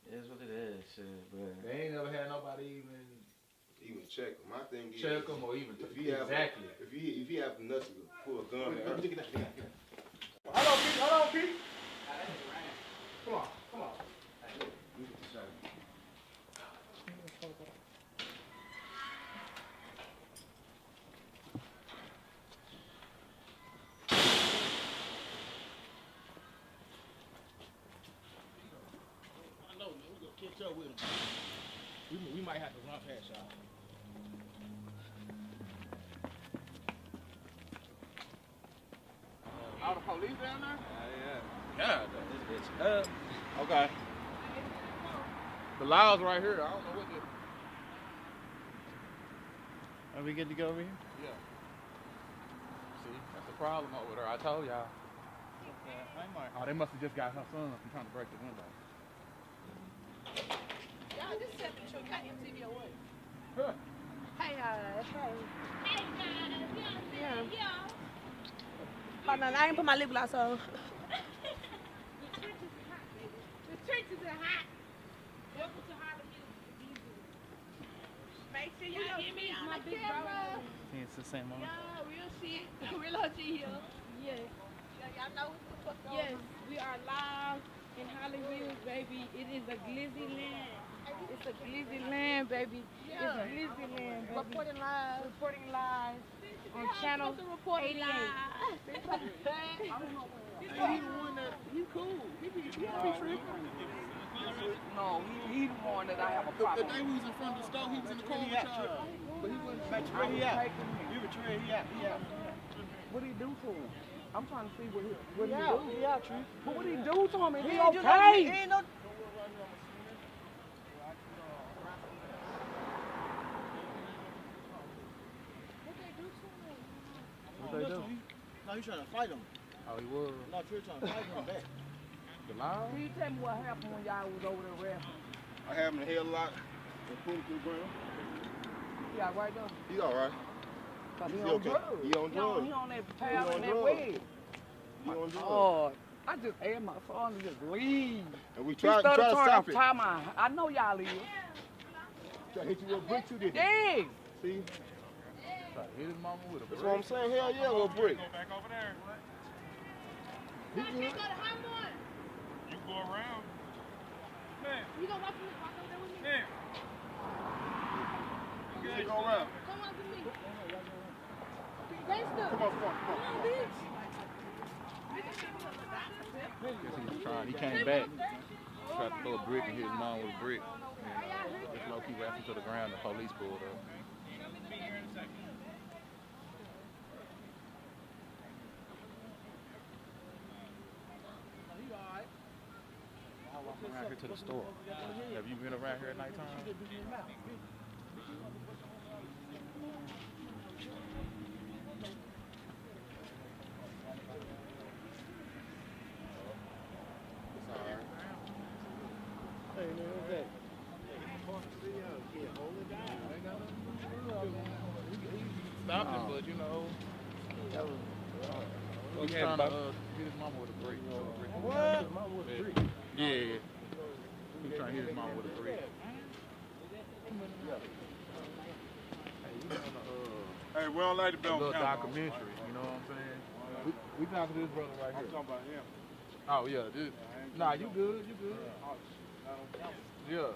[SPEAKER 4] It is what it is, shit, but
[SPEAKER 1] They ain't never had nobody
[SPEAKER 5] Even check him. My thing is
[SPEAKER 1] check him or even
[SPEAKER 5] if he have the nuts to pull a gun.
[SPEAKER 8] Hold on, Pete. Come on. I know, man. We gonna catch up with him. We might have to run past y'all.
[SPEAKER 1] All the police down there?
[SPEAKER 8] Yeah.
[SPEAKER 1] This bitch. Okay. The law's right here. I don't know what
[SPEAKER 2] Are we good to go over here?
[SPEAKER 1] Yeah. See, that's the problem over there. I told y'all.
[SPEAKER 2] Hi, Mark.
[SPEAKER 1] Oh, they must have just got her son from trying to break the window.
[SPEAKER 10] Y'all just set the truck. Got MTV or what?
[SPEAKER 1] Huh.
[SPEAKER 10] Hey, hey.
[SPEAKER 11] Hey guys,
[SPEAKER 10] Yeah. Hold on, I ain't put my lip gloss on.
[SPEAKER 11] the trenches are hot. Welcome to Highland Hills. Make sure y'all get me on the camera.
[SPEAKER 2] I think it's the same one.
[SPEAKER 11] Yeah, real shit. Real OG here.
[SPEAKER 10] Yes.
[SPEAKER 11] Y'all know what the fuck going
[SPEAKER 10] Yes,
[SPEAKER 11] on.
[SPEAKER 10] we are live in Highland Hills, baby. It is a glizzy land. It's a glizzy land, baby. It's a glizzy land, baby.
[SPEAKER 11] Reporting live.
[SPEAKER 10] On channel 88.
[SPEAKER 1] He cool. He be tripping.
[SPEAKER 9] No, he the one that I have a problem
[SPEAKER 1] The day we was in front of the store, he was in the car with y'all. But he wasn't
[SPEAKER 9] with.
[SPEAKER 1] he out.
[SPEAKER 9] You betrayed, he out. What did he do to him? I'm trying to see what he do.
[SPEAKER 10] Yeah, true.
[SPEAKER 9] But what did he do to him? Is he
[SPEAKER 10] ain't do
[SPEAKER 9] okay?
[SPEAKER 10] nothing. He ain't no.
[SPEAKER 1] What they do?
[SPEAKER 12] No, you trying to fight him.
[SPEAKER 1] Oh, he was.
[SPEAKER 12] No, you're trying to fight him back.
[SPEAKER 1] The law?
[SPEAKER 9] Can you tell me what happened when y'all was over there rapping?
[SPEAKER 5] I have him in the headlock and pull him to the ground.
[SPEAKER 9] He all right though?
[SPEAKER 5] He's all right.
[SPEAKER 9] Cause he
[SPEAKER 5] He
[SPEAKER 9] on
[SPEAKER 5] okay.
[SPEAKER 9] drugs.
[SPEAKER 5] He on drugs.
[SPEAKER 9] He on that
[SPEAKER 5] He
[SPEAKER 9] pal
[SPEAKER 5] on
[SPEAKER 9] and that
[SPEAKER 5] drugs.
[SPEAKER 9] wig.
[SPEAKER 5] He on drugs.
[SPEAKER 9] Oh, I just asked my son to just leave.
[SPEAKER 5] And we
[SPEAKER 9] He
[SPEAKER 5] try to
[SPEAKER 9] started trying
[SPEAKER 5] stop
[SPEAKER 9] to
[SPEAKER 5] it.
[SPEAKER 9] tie my. I know y'all is.
[SPEAKER 5] Try to hit you with a brick too, didn't he?
[SPEAKER 9] Yeah.
[SPEAKER 5] See?
[SPEAKER 1] Try to hit his mama with a
[SPEAKER 5] That's
[SPEAKER 1] brick.
[SPEAKER 5] what I'm saying. Hell yeah, with a brick.
[SPEAKER 11] You can't go to Highland.
[SPEAKER 6] You go around. Man,
[SPEAKER 11] You gonna walk over there with me?
[SPEAKER 6] man.
[SPEAKER 5] Go around.
[SPEAKER 11] Come on with me. Gangster.
[SPEAKER 5] Come on.
[SPEAKER 11] bitch.
[SPEAKER 1] He was trying. He came back. Tried to throw a brick and hit his mom with a brick. And just low key rapping to the ground. The police pulled up. I walk around here to the store. Have you been around here at nighttime?
[SPEAKER 8] Hey, man, what's that?
[SPEAKER 1] Stopped him, but you know, he's trying to hit his mama with a brick.
[SPEAKER 8] What? His mama with a brick?
[SPEAKER 1] Yeah. He's trying to hit his mama with a brick.
[SPEAKER 6] Hey, we don't like to be on
[SPEAKER 1] little
[SPEAKER 6] camera.
[SPEAKER 1] documentary, you know what I'm saying? We talking to this brother right here.
[SPEAKER 6] I'm talking about him.
[SPEAKER 1] Oh yeah, nah, you good, you good. Yeah,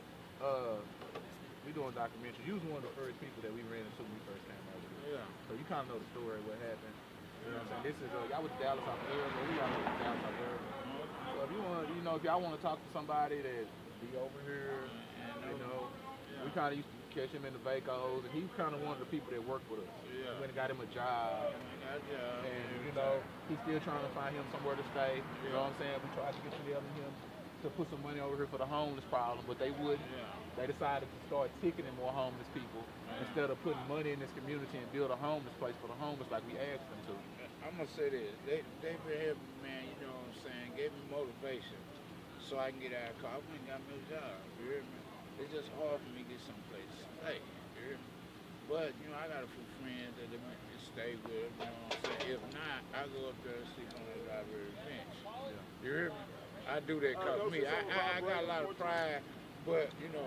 [SPEAKER 1] we doing documentary. You was one of the first people that we ran into when we first came over here.
[SPEAKER 6] Yeah.
[SPEAKER 1] So you kind of know the story, what happened. You know what I'm saying? This is, y'all with Dallas out there, but we all know Dallas out there. So if you want, you know, if y'all want to talk to somebody that be over here, you know, we kind of used to catch him in the vacos, and he's kind of one of the people that worked with us.
[SPEAKER 6] Yeah.
[SPEAKER 1] We went and got him a job. And, you know, he's still trying to find him somewhere to stay. You know what I'm saying? We tried to get together with him to put some money over here for the homeless problem, but they wouldn't. They decided to start ticketing more homeless people instead of putting money in this community and build a homeless place for the homeless like we asked them to.
[SPEAKER 13] I'm going to say this. They've been helping me, man, you know what I'm saying? Gave me motivation so I can get out of car. I went and got me a job, you hear me? It's just hard for me to get someplace to stay, you hear me? But, you know, I got a few friends that they want to stay with, you know what I'm saying? If not, I go up there and sleep on the library bench. You hear me? I do that because me. I got a lot of pride, but, you know,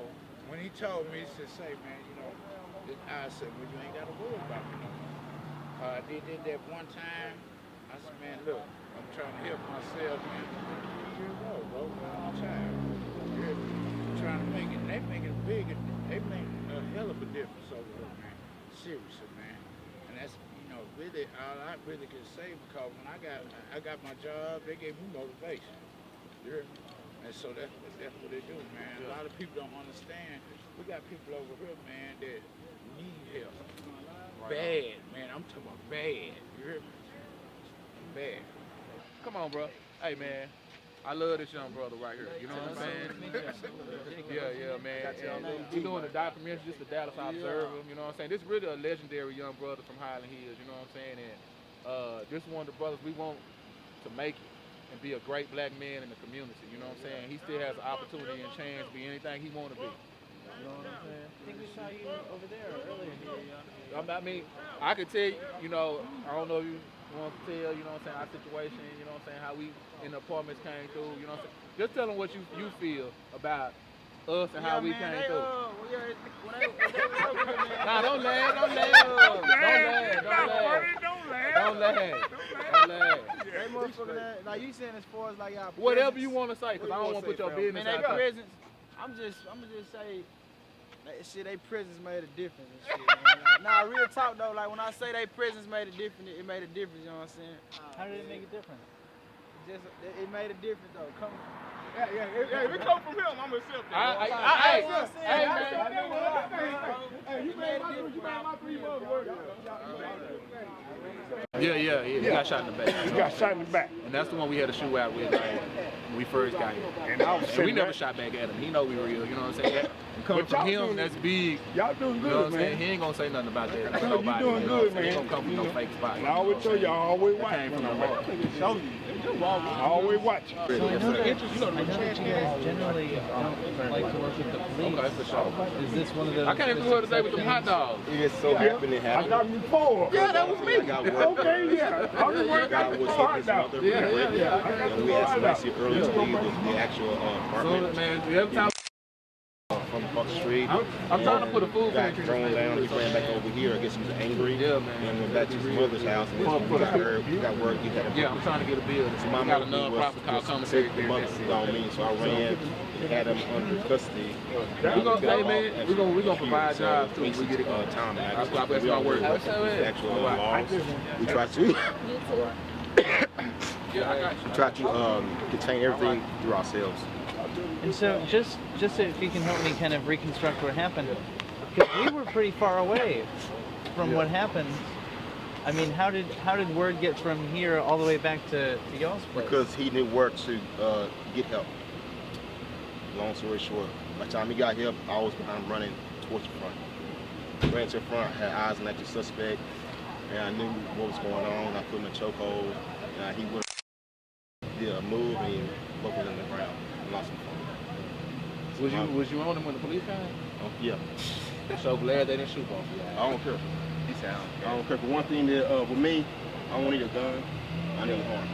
[SPEAKER 13] when he told me, he said, say, man, you know, I said, well, you ain't got to worry about me no more. I did that one time. I said, man, look, I'm trying to help myself, man. Here we go, bro, one time. I'm trying to make it, they make it big, they make a hell of a difference over there, man. Seriously, man. And that's, you know, really, all I really can say, because when I got my job, they gave me motivation. You hear me? And so that's what they do, man. A lot of people don't understand. We got people over here, man, that need help. Bad, man. I'm talking about bad. You hear me? Bad.
[SPEAKER 1] Come on, bro. Hey, man. I love this young brother right here. You know what I'm saying? Yeah, man. We're doing a documentary, just the Dallas Observer. You know what I'm saying? This is really a legendary young brother from Highland Hills. You know what I'm saying? And this is one of the brothers we want to make it and be a great black man in the community. You know what I'm saying? He still has an opportunity and chance to be anything he want to be. You know what I'm saying?
[SPEAKER 2] I think we saw you over there earlier.
[SPEAKER 1] I mean, I could tell you, you know, I don't know if you want to tell, you know what I'm saying, our situation, you know what I'm saying, how we in the apartments came through, you know what I'm saying. Just tell them what you feel about us and how we came through. Nah, don't laugh.
[SPEAKER 12] They motherfucker that, like you saying as far as like y'all
[SPEAKER 1] whatever you want to say, because I don't want to put your business out there.
[SPEAKER 12] Presence, I'm just say, shit, they presence made a difference and shit, man. Like, nah, real talk though, like when I say they presence made a difference, it made a difference, you know what I'm saying?
[SPEAKER 2] How did it make a difference?
[SPEAKER 12] It made a difference though.
[SPEAKER 6] If it come from him, I'm accepting. Hey, you made my 3 months work.
[SPEAKER 1] Yeah. He got shot in the back.
[SPEAKER 6] He got shot in the back.
[SPEAKER 1] And that's the one we had a shootout with when we first got here. And we never shot back at him. He know we real, you know what I'm saying? Coming from him, that's big.
[SPEAKER 6] Y'all doing good,
[SPEAKER 1] you know what I'm
[SPEAKER 6] man.
[SPEAKER 1] saying? He ain't gonna say nothing about that.
[SPEAKER 6] No, you doing good, man.
[SPEAKER 1] He gonna come from no fake spot.
[SPEAKER 6] I always tell y'all, always watch.
[SPEAKER 1] Came from the heart.
[SPEAKER 6] I always watch.
[SPEAKER 2] So I know that you guys generally don't like to work with the police.
[SPEAKER 1] Okay, for sure.
[SPEAKER 2] Is this one of those?
[SPEAKER 1] I came through here today with them hot dogs.
[SPEAKER 5] It so happened it happened.
[SPEAKER 6] I got you 4.
[SPEAKER 1] Yeah, that was me.
[SPEAKER 6] Okay, yeah. I was working out the 4 hot dogs.
[SPEAKER 5] Yeah. We had somebody earlier to leave the actual apartment.
[SPEAKER 1] So, man, every time
[SPEAKER 5] from across the street.
[SPEAKER 1] I'm trying to put a food pantry
[SPEAKER 5] thrown down. He ran back over here. I guess he was angry.
[SPEAKER 1] Yeah, man.
[SPEAKER 5] And went back to his mother's house. And got work. He had a
[SPEAKER 1] yeah, I'm trying to get a bill.
[SPEAKER 5] So my
[SPEAKER 1] got a non-profit called Commissary.
[SPEAKER 5] The mother was on me, so I ran and had him under custody.
[SPEAKER 1] We're gonna provide jobs too. We get it
[SPEAKER 5] time.
[SPEAKER 1] That's my work.
[SPEAKER 5] Actual laws. We try to. We try to contain everything through ourselves.
[SPEAKER 2] And so, just if you can help me kind of reconstruct what happened, because we were pretty far away from what happened. I mean, how did word get from here all the way back to y'all's place?
[SPEAKER 5] Because he knew where to get help. Long story short, by the time he got help, I was behind running towards the front. Ran to the front, had eyes on the suspect, and I knew what was going on. I put him in a chokehold, and he went did a move and he broke him on the ground and lost him.
[SPEAKER 1] Was you on him when the police came?
[SPEAKER 5] Oh, yeah.
[SPEAKER 1] So glad they didn't shoot both of you.
[SPEAKER 5] I don't care. I don't care. But one thing that with me, I don't need a gun. I need a heart.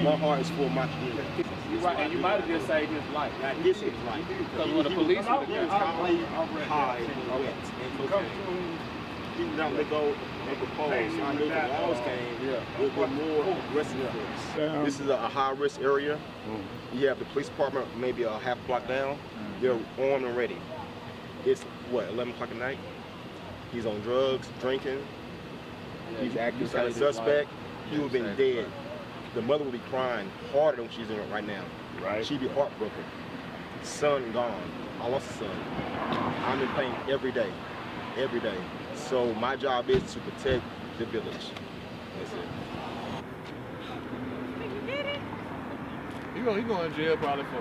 [SPEAKER 5] My heart is for my community.
[SPEAKER 1] You're right, and you might have just saved his life.
[SPEAKER 5] This is life.
[SPEAKER 1] Because when the police
[SPEAKER 5] he was probably high and wet and cocaine. People don't let go and propose. I knew the laws came with more aggressive force. This is a high-risk area. You have the police department maybe a half block down. They're armed and ready. It's, what, 11 o'clock at night? He's on drugs, drinking. He's got a suspect. He would have been dead. The mother would be crying harder than she's doing right now. Right. She'd be heartbroken. Son gone. I lost a son. I'm in pain every day. Every day. So my job is to protect the village. That's it.
[SPEAKER 1] He going to jail probably for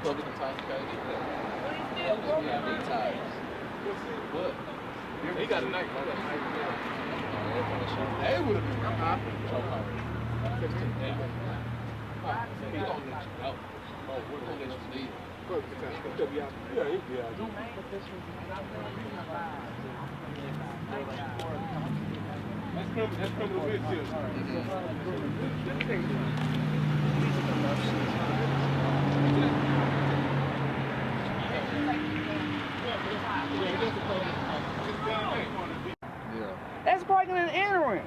[SPEAKER 1] public intoxication. What? He got a knife. Hey, would have been That's criminal business.
[SPEAKER 9] That's breaking and entering.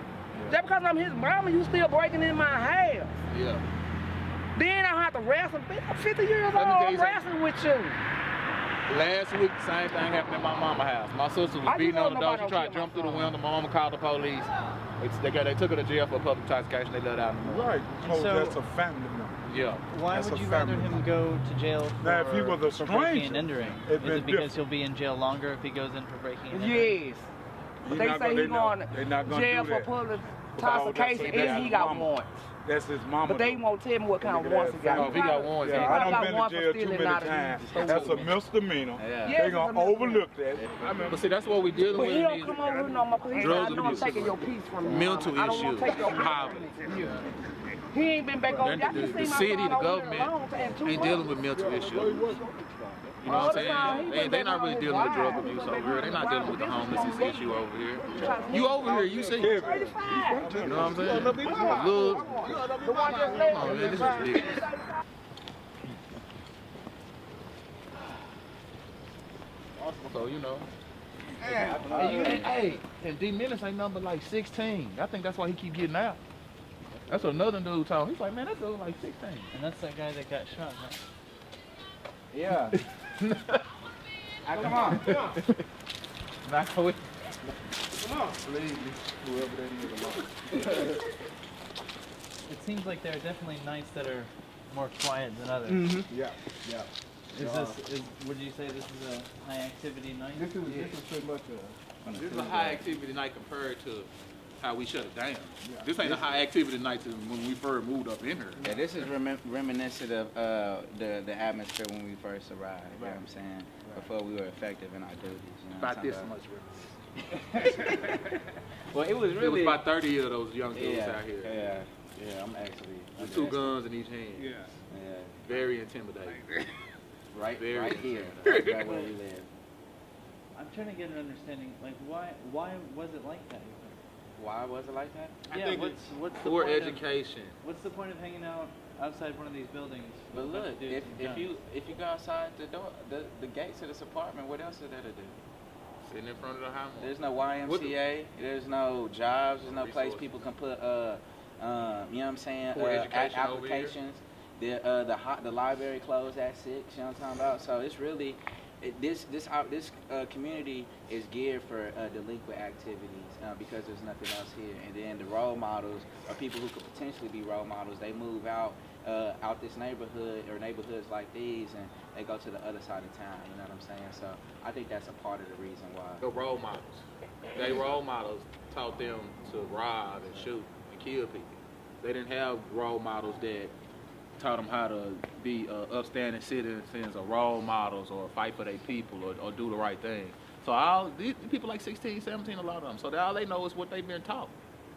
[SPEAKER 9] Just because I'm his mama, you still breaking in my house.
[SPEAKER 1] Yeah.
[SPEAKER 9] Then I have to wrestle. I'm 50 years old, I'm wrestling with you.
[SPEAKER 1] Last week, the same thing happened at my mama's house. My sister was beating on the door. She tried to jump through the window. My mama called the police. They took her to jail for public intoxication. They let her out in the morning.
[SPEAKER 14] Right. So that's a family member.
[SPEAKER 1] Yeah.
[SPEAKER 2] Why would you rather him go to jail
[SPEAKER 14] now, if he was a
[SPEAKER 2] for breaking and
[SPEAKER 14] stranger,
[SPEAKER 2] entering? Is it because he'll be in jail longer if he goes in for breaking and entering?
[SPEAKER 9] Yes. But they say he's going to jail for public intoxication and he got warrants.
[SPEAKER 14] That's his mama.
[SPEAKER 9] But they won't tell me what kind of warrants he got.
[SPEAKER 1] Oh, if he got warrants,
[SPEAKER 14] yeah, I done been to jail too many times. That's a misdemeanor. They're going to overlook that.
[SPEAKER 1] But see, that's what we dealing with.
[SPEAKER 9] But he don't come over here no more because I know I'm taking your piece from you.
[SPEAKER 1] Mental issues. Poverty.
[SPEAKER 9] He ain't been back on.
[SPEAKER 1] The city, the government ain't dealing with mental issues. You know what I'm saying? They're not really dealing with drug abuse over here. They're not dealing with the homelessness issue over here. You over here, you see. You know what I'm saying? Look. Oh, man, this is ridiculous. So, you know. Hey, and D. Millis ain't number like 16. I think that's why he keep getting out. That's what another dude told me. He's like, man, that dude like 16.
[SPEAKER 2] And that's that guy that got shot, huh?
[SPEAKER 12] Yeah. Come on.
[SPEAKER 1] Not quick. Come on. Please, whoever that is.
[SPEAKER 2] It seems like there are definitely nights that are more quiet than others.
[SPEAKER 1] Mm-hmm.
[SPEAKER 8] Yeah.
[SPEAKER 2] Would you say this is a high activity night?
[SPEAKER 8] This is pretty much
[SPEAKER 1] This is a high activity night compared to how we shut it down. Yeah. This ain't a high activity night to when we first moved up in here.
[SPEAKER 4] Yeah, this is reminiscent of the atmosphere when we first arrived. You know what I'm saying? Before we were effective in our duties. You know
[SPEAKER 1] about this much.
[SPEAKER 4] Well, it was really.
[SPEAKER 1] It was about 30 of those young dudes out here.
[SPEAKER 4] Yeah, I'm actually.
[SPEAKER 1] With 2 guns in each hand. Yeah. Very intimidating.
[SPEAKER 4] Right here, right where we live.
[SPEAKER 2] I'm trying to get an understanding. Like, why was it like that?
[SPEAKER 4] Why was it like that?
[SPEAKER 2] Yeah, what's the
[SPEAKER 1] poor
[SPEAKER 2] point
[SPEAKER 1] education.
[SPEAKER 2] What's the point of hanging out outside one of these buildings?
[SPEAKER 4] But look, if you go outside the door, the gates of this apartment, what else is there to do?
[SPEAKER 1] Sitting in front of the house.
[SPEAKER 4] There's no YMCA. There's no jobs. There's no place people can put you know what I'm saying? Applications. The library closed at 6. You know what I'm talking about? So it's really. This community is geared for delinquent activities because there's nothing else here. And then the role models are people who could potentially be role models. They move out this neighborhood or neighborhoods like these, and they go to the other side of town. You know what I'm saying? So I think that's a part of the reason why.
[SPEAKER 1] The role models. They role models taught them to rob and shoot and kill people. They didn't have role models that taught them how to be upstanding citizens or role models or fight for their people or do the right thing. So these people like 16, 17, a lot of them. So all they know is what they've been taught.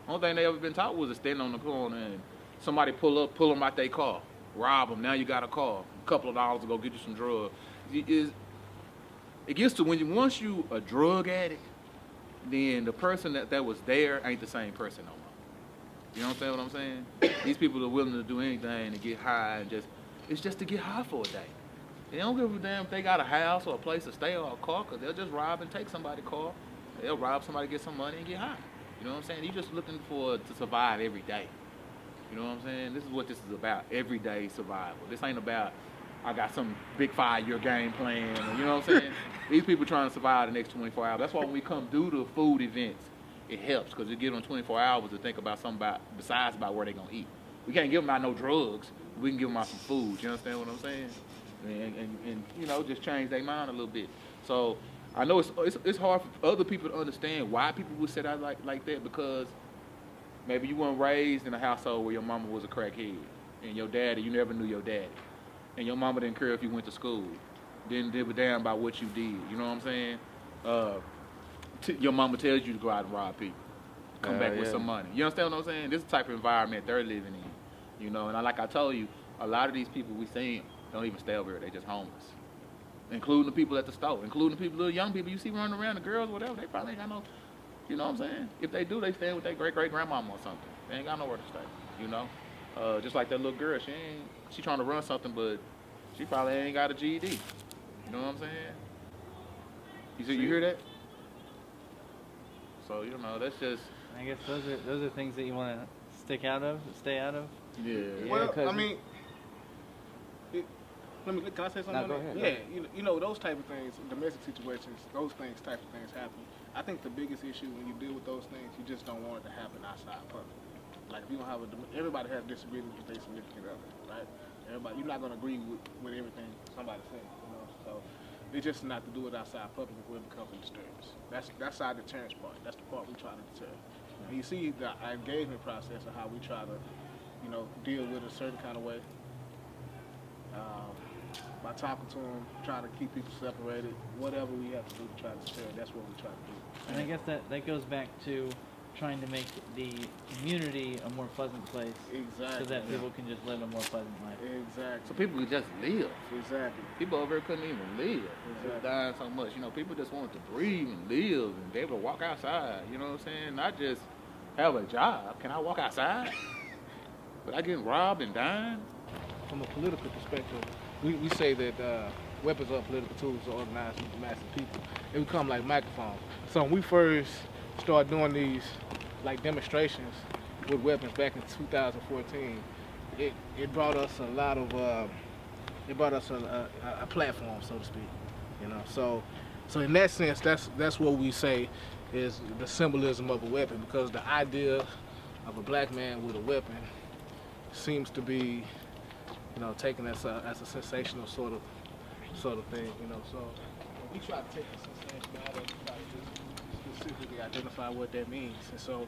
[SPEAKER 1] Only thing they ever been taught was to stand on the corner and somebody pull them out their car, rob them. Now you got a car, a couple of dollars to go get you some drugs. It gets to once you a drug addict, then the person that was there ain't the same person no more. You understand what I'm saying? These people are willing to do anything to get high and it's just to get high for a day. They don't give a damn if they got a house or a place to stay or a car, because they'll just rob and take somebody's car. They'll rob somebody, get some money, and get high. You know what I'm saying? You're just looking to survive every day. You know what I'm saying? This is what this is about, everyday survival. This ain't about, I got some big 5-year game plan, or, you know what I'm saying? These people trying to survive the next 24 hours. That's why when we come do the food events, it helps, because it gives them 24 hours to think about something besides about where they're going to eat. We can't give them out no drugs. We can give them out some food. You understand what I'm saying? And you know, just change their mind a little bit. So I know it's hard for other people to understand why people would set out like that, because maybe you weren't raised in a household where your mama was a crackhead and your daddy, you never knew your daddy, and your mama didn't care if you went to school, didn't give a damn about what you did. You know what I'm saying? Your mama tells you to go out and rob people, come back with some money. You understand what I'm saying? This is the type of environment they're living in. You know, and like I told you, a lot of these people we seen don't even stay over here. They just homeless, including the people at the store, including the little young people you see running around, the girls, whatever. They probably ain't got no, you know what I'm saying? If they do, they stay with their great-great-grandmama or something. They ain't got nowhere to stay, you know? Just like that little girl, she trying to run something, but she probably ain't got a GED. You know what I'm saying? You hear that? So, you know, that's just...
[SPEAKER 2] I guess those are things that you want to stay out of?
[SPEAKER 8] Yeah. Well, I mean... Can I say something on that? Yeah, you know, those type of things, domestic situations, those type of things happen. I think the biggest issue when you deal with those things, you just don't want it to happen outside public. Like, if you don't have everybody has disagreements with their significant other, right? You're not going to agree with everything somebody says, you know? So, it's just not to do it outside public where it becomes a disturbance. That's our deterrence part. That's the part we try to deter. And you see the engagement process of how we try to, you know, deal with it a certain kind of way. By talking to them, trying to keep people separated, whatever we have to do to try to deter, that's what we try to do.
[SPEAKER 2] And I guess that goes back to trying to make the community a more pleasant place.
[SPEAKER 8] Exactly.
[SPEAKER 2] So that people can just live a more pleasant life.
[SPEAKER 8] Exactly.
[SPEAKER 1] So people could just live.
[SPEAKER 8] Exactly.
[SPEAKER 1] People over here couldn't even live. They're dying so much. You know, people just want to breathe and live and be able to walk outside. You know what I'm saying? Not just have a job. Can I walk outside? But I get robbed and dying?
[SPEAKER 8] From a political perspective, we say that weapons are political tools to organize masses of people. They become like microphones. So when we first started doing these like demonstrations with weapons back in 2014, it brought us a lot of a platform, so to speak. You know, so in that sense, that's what we say is the symbolism of a weapon, because the idea of a black man with a weapon seems to be, you know, taken as a sensational sort of thing, you know. So we try to take the sensation out of it, try to just specifically identify what that means. And so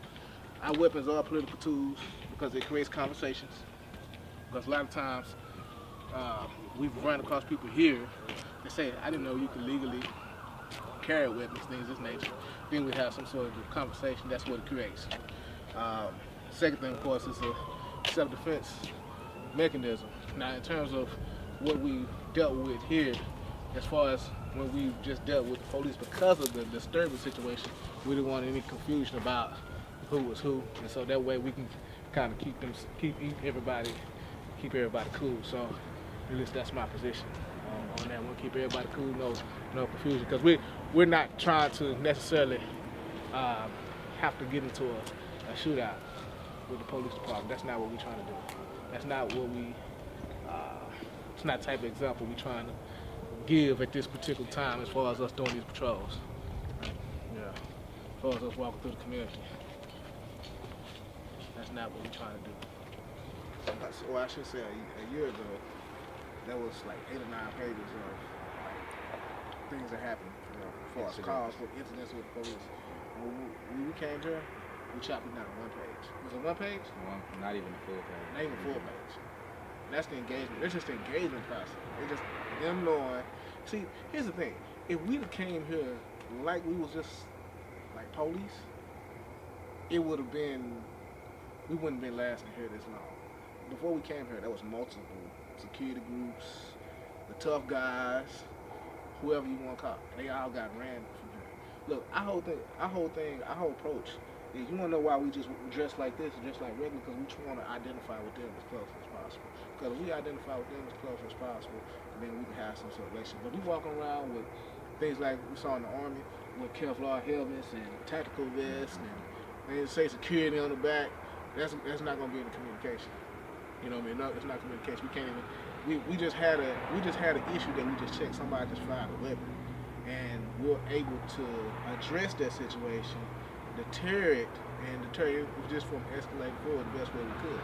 [SPEAKER 8] our weapons are political tools because it creates conversations. Because a lot of times we've run across people here that say, I didn't know you could legally carry weapons, things of this nature. Then we have some sort of conversation. That's what it creates. Second thing, of course, is a self-defense mechanism. Now, in terms of what we dealt with here, as far as when we just dealt with the police because of the disturbing situation, we didn't want any confusion about who was who, and so that way we can kind of keep everybody cool. So at least that's my position on that. We'll keep everybody cool, no confusion, because we're not trying to necessarily have to get into a shootout with the police department. That's not what we're trying to do. That's not what it's not the type of example we're trying to give at this particular time as far as us doing these patrols. Yeah. As far as us walking through the community. That's not what we're trying to do. Well, I should say a year ago, there was like 8 or 9 pages of things that happened, you know, as far as calls for incidents with the police. When we came here, we chopped it down to 1 page. Was it 1 page?
[SPEAKER 4] Not even a full page.
[SPEAKER 8] Not even a full page. That's the engagement. It's just the engagement process. It's just them knowing. See, here's the thing. If we'd have came here like we was just like police, it would have been, we wouldn't have been lasting here this long. Before we came here, there was multiple security groups, the tough guys, whoever you want to call. They all got ran from here. Look, our whole approach is, you want to know why we just dress like this, dress like regular, because we just want to identify with them as close as possible. Because if we identify with them as close as possible, then we can have some sort of relationship. But we walking around with things like we saw in the Army, with Kevlar helmets and tactical vests, and they say security on the back. That's not going to be in the communication. You know what I mean? No, it's not communication. We can't even. We just had an issue that we just checked. Somebody just fired a weapon, and we were able to address that situation, deter it just from escalating forward the best way we could.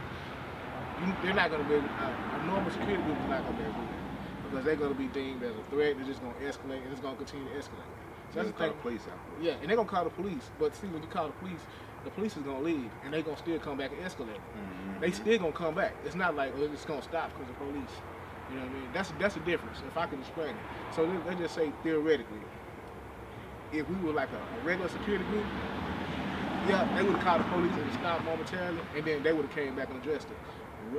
[SPEAKER 8] They're not going to be able. A normal security group is not going to be able to do that because they're going to be deemed as a threat. They're just going to escalate, and it's going to continue to escalate. So that's the thing.
[SPEAKER 14] Call the police out.
[SPEAKER 8] Yeah, and they're going to call the police. But see, when you call the police is going to leave, and they're going to still come back and escalate. Mm-hmm. They still going to come back. It's not like, it's going to stop because of police. You know what I mean? That's the difference, if I can explain it. So let's just say, theoretically, if we were like a regular security group, yeah, they would have called the police and stopped momentarily, and then they would have came back and addressed it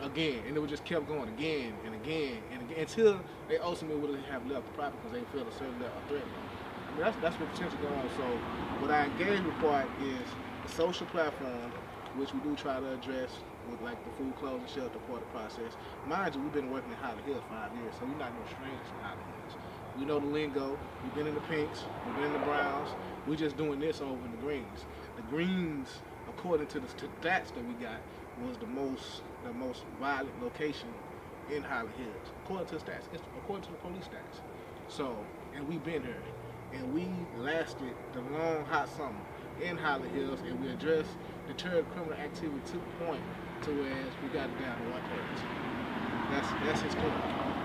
[SPEAKER 8] again, and it would just kept going again and again and again until they ultimately would have left the property because they felt a certain level of threat. I mean, that's what potentially going on. So what our engagement part is a social platform, which we do try to address with like the food, clothes, and shelter part of the process. Mind you, we've been working in Highland Hills 5 years, so we're not no strangers in Highland Hills. We know the lingo. We've been in the pinks. We've been in the browns. We're just doing this over in the greens. The greens, according to the stats that we got, was the most violent location in Highland Hills, according to the stats, according to the police stats. So, and we've been here, and we lasted the long hot summer in Highland Hills, and we deterred criminal activity to the point to where we got it down to one page. That's his point.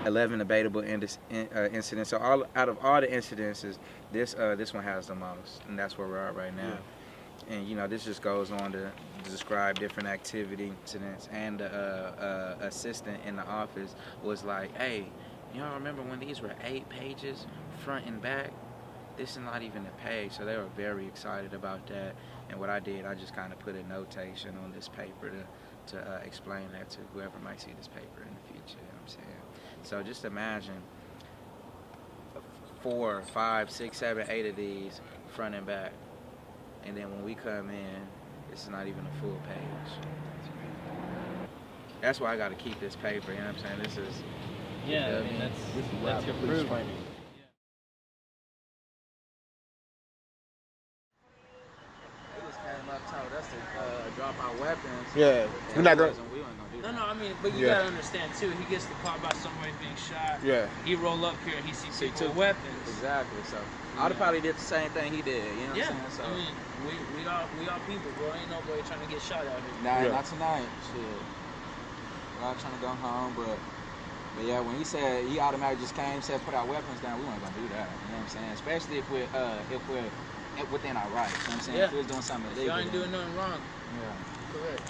[SPEAKER 4] 11 debatable incidents. So out of all the incidences, this one has the most, and that's where we're at right now. Yeah. And you know, this just goes on to describe different activity incidents. And the assistant in the office was like, "Hey, y'all remember when these were 8 pages, front and back? This is not even a page." So they were very excited about that. And what I did, I just kind of put a notation on this paper to explain that to whoever might see this paper in the future. You know what I'm saying? So just imagine 4, 5, 6, 7, 8 of these front and back. And then when we come in, this is not even a full page. That's why I got to keep this paper, you know what I'm saying? This is...
[SPEAKER 2] Yeah, I mean, that's your proof.
[SPEAKER 4] Drop our weapons.
[SPEAKER 8] Yeah, we're not gonna.
[SPEAKER 3] No, I mean, but you gotta understand too. He gets the call about somebody being shot.
[SPEAKER 8] Yeah.
[SPEAKER 3] He roll up here and he sees people with weapons.
[SPEAKER 4] Exactly. So I'd have probably did the same thing he did. You know what I'm saying? So
[SPEAKER 3] I mean, we all people, bro. Ain't nobody trying to get shot out here.
[SPEAKER 4] Nah, not tonight. Shit. We're all trying to go home, but yeah, when he said he automatically just came, said put our weapons down, we weren't gonna do that. You know what I'm saying? Especially if we're within our rights. You know what I'm saying?
[SPEAKER 3] Yeah.
[SPEAKER 4] If we're doing something illegal.
[SPEAKER 3] Y'all ain't doing nothing wrong.
[SPEAKER 4] Yeah.
[SPEAKER 3] Correct.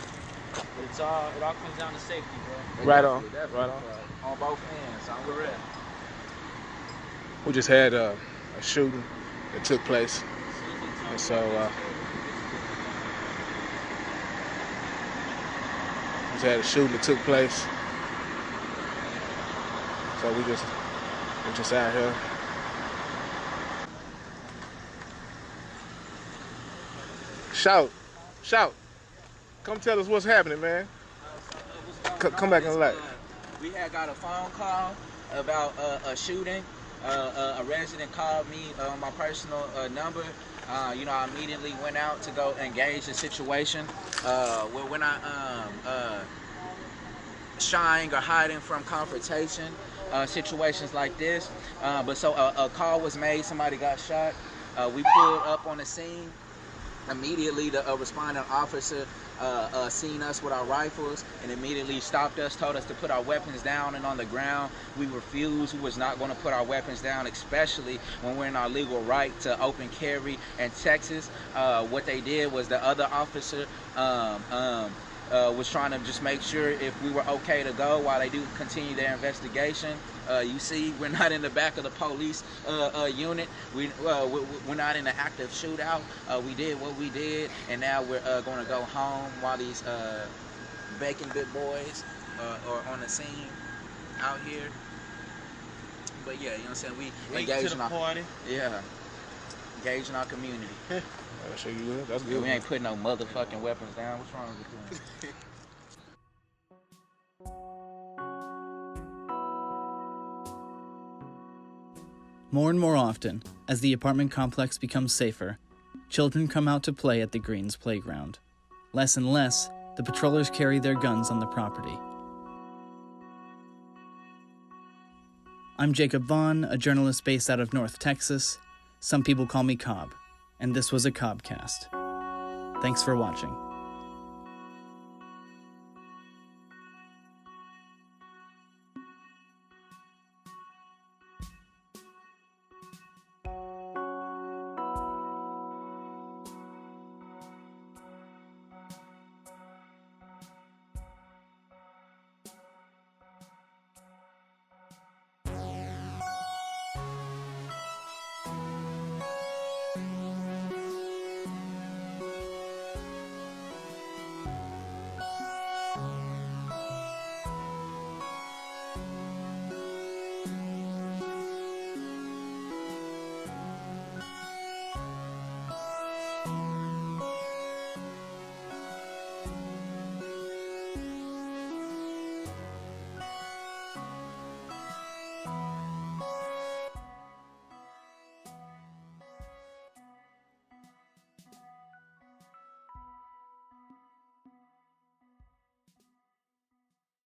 [SPEAKER 3] But it all comes down to safety, bro.
[SPEAKER 8] Right on.
[SPEAKER 4] Definitely.
[SPEAKER 8] Right on.
[SPEAKER 4] On both ends. I'm correct.
[SPEAKER 8] We just had a shooting that took place, and so we just had a shooting that took place. So we're just out here. Shout. Come tell us what's happening, man. Come back in the light.
[SPEAKER 4] We had got a phone call about a shooting. A resident called me on my personal number. You know, I immediately went out to go engage the situation. We're not shying or hiding from confrontation situations like this. But so a call was made, somebody got shot. We pulled up on the scene. Immediately, the responding officer seen us with our rifles and immediately stopped us, told us to put our weapons down and on the ground. We refused. We was not going to put our weapons down, especially when we're in our legal right to open carry in Texas. What they did was the other officer was trying to just make sure if we were okay to go while they do continue their investigation. You see, we're not in the back of the police unit. We're not in an active shootout. We did what we did, and now we're going to go home while these bacon good boys are on the scene out here. But yeah, you know what I'm saying? We engage in our party. Yeah, engage in our community.
[SPEAKER 8] That's good. That's good.
[SPEAKER 4] We ain't putting no motherfucking weapons down. What's wrong with you?
[SPEAKER 2] More and more often, as the apartment complex becomes safer, children come out to play at the Greens playground. Less and less, the patrollers carry their guns on the property. I'm Jacob Vaughn, a journalist based out of North Texas. Some people call me Cobb, and this was a Cobbcast. Thanks for watching.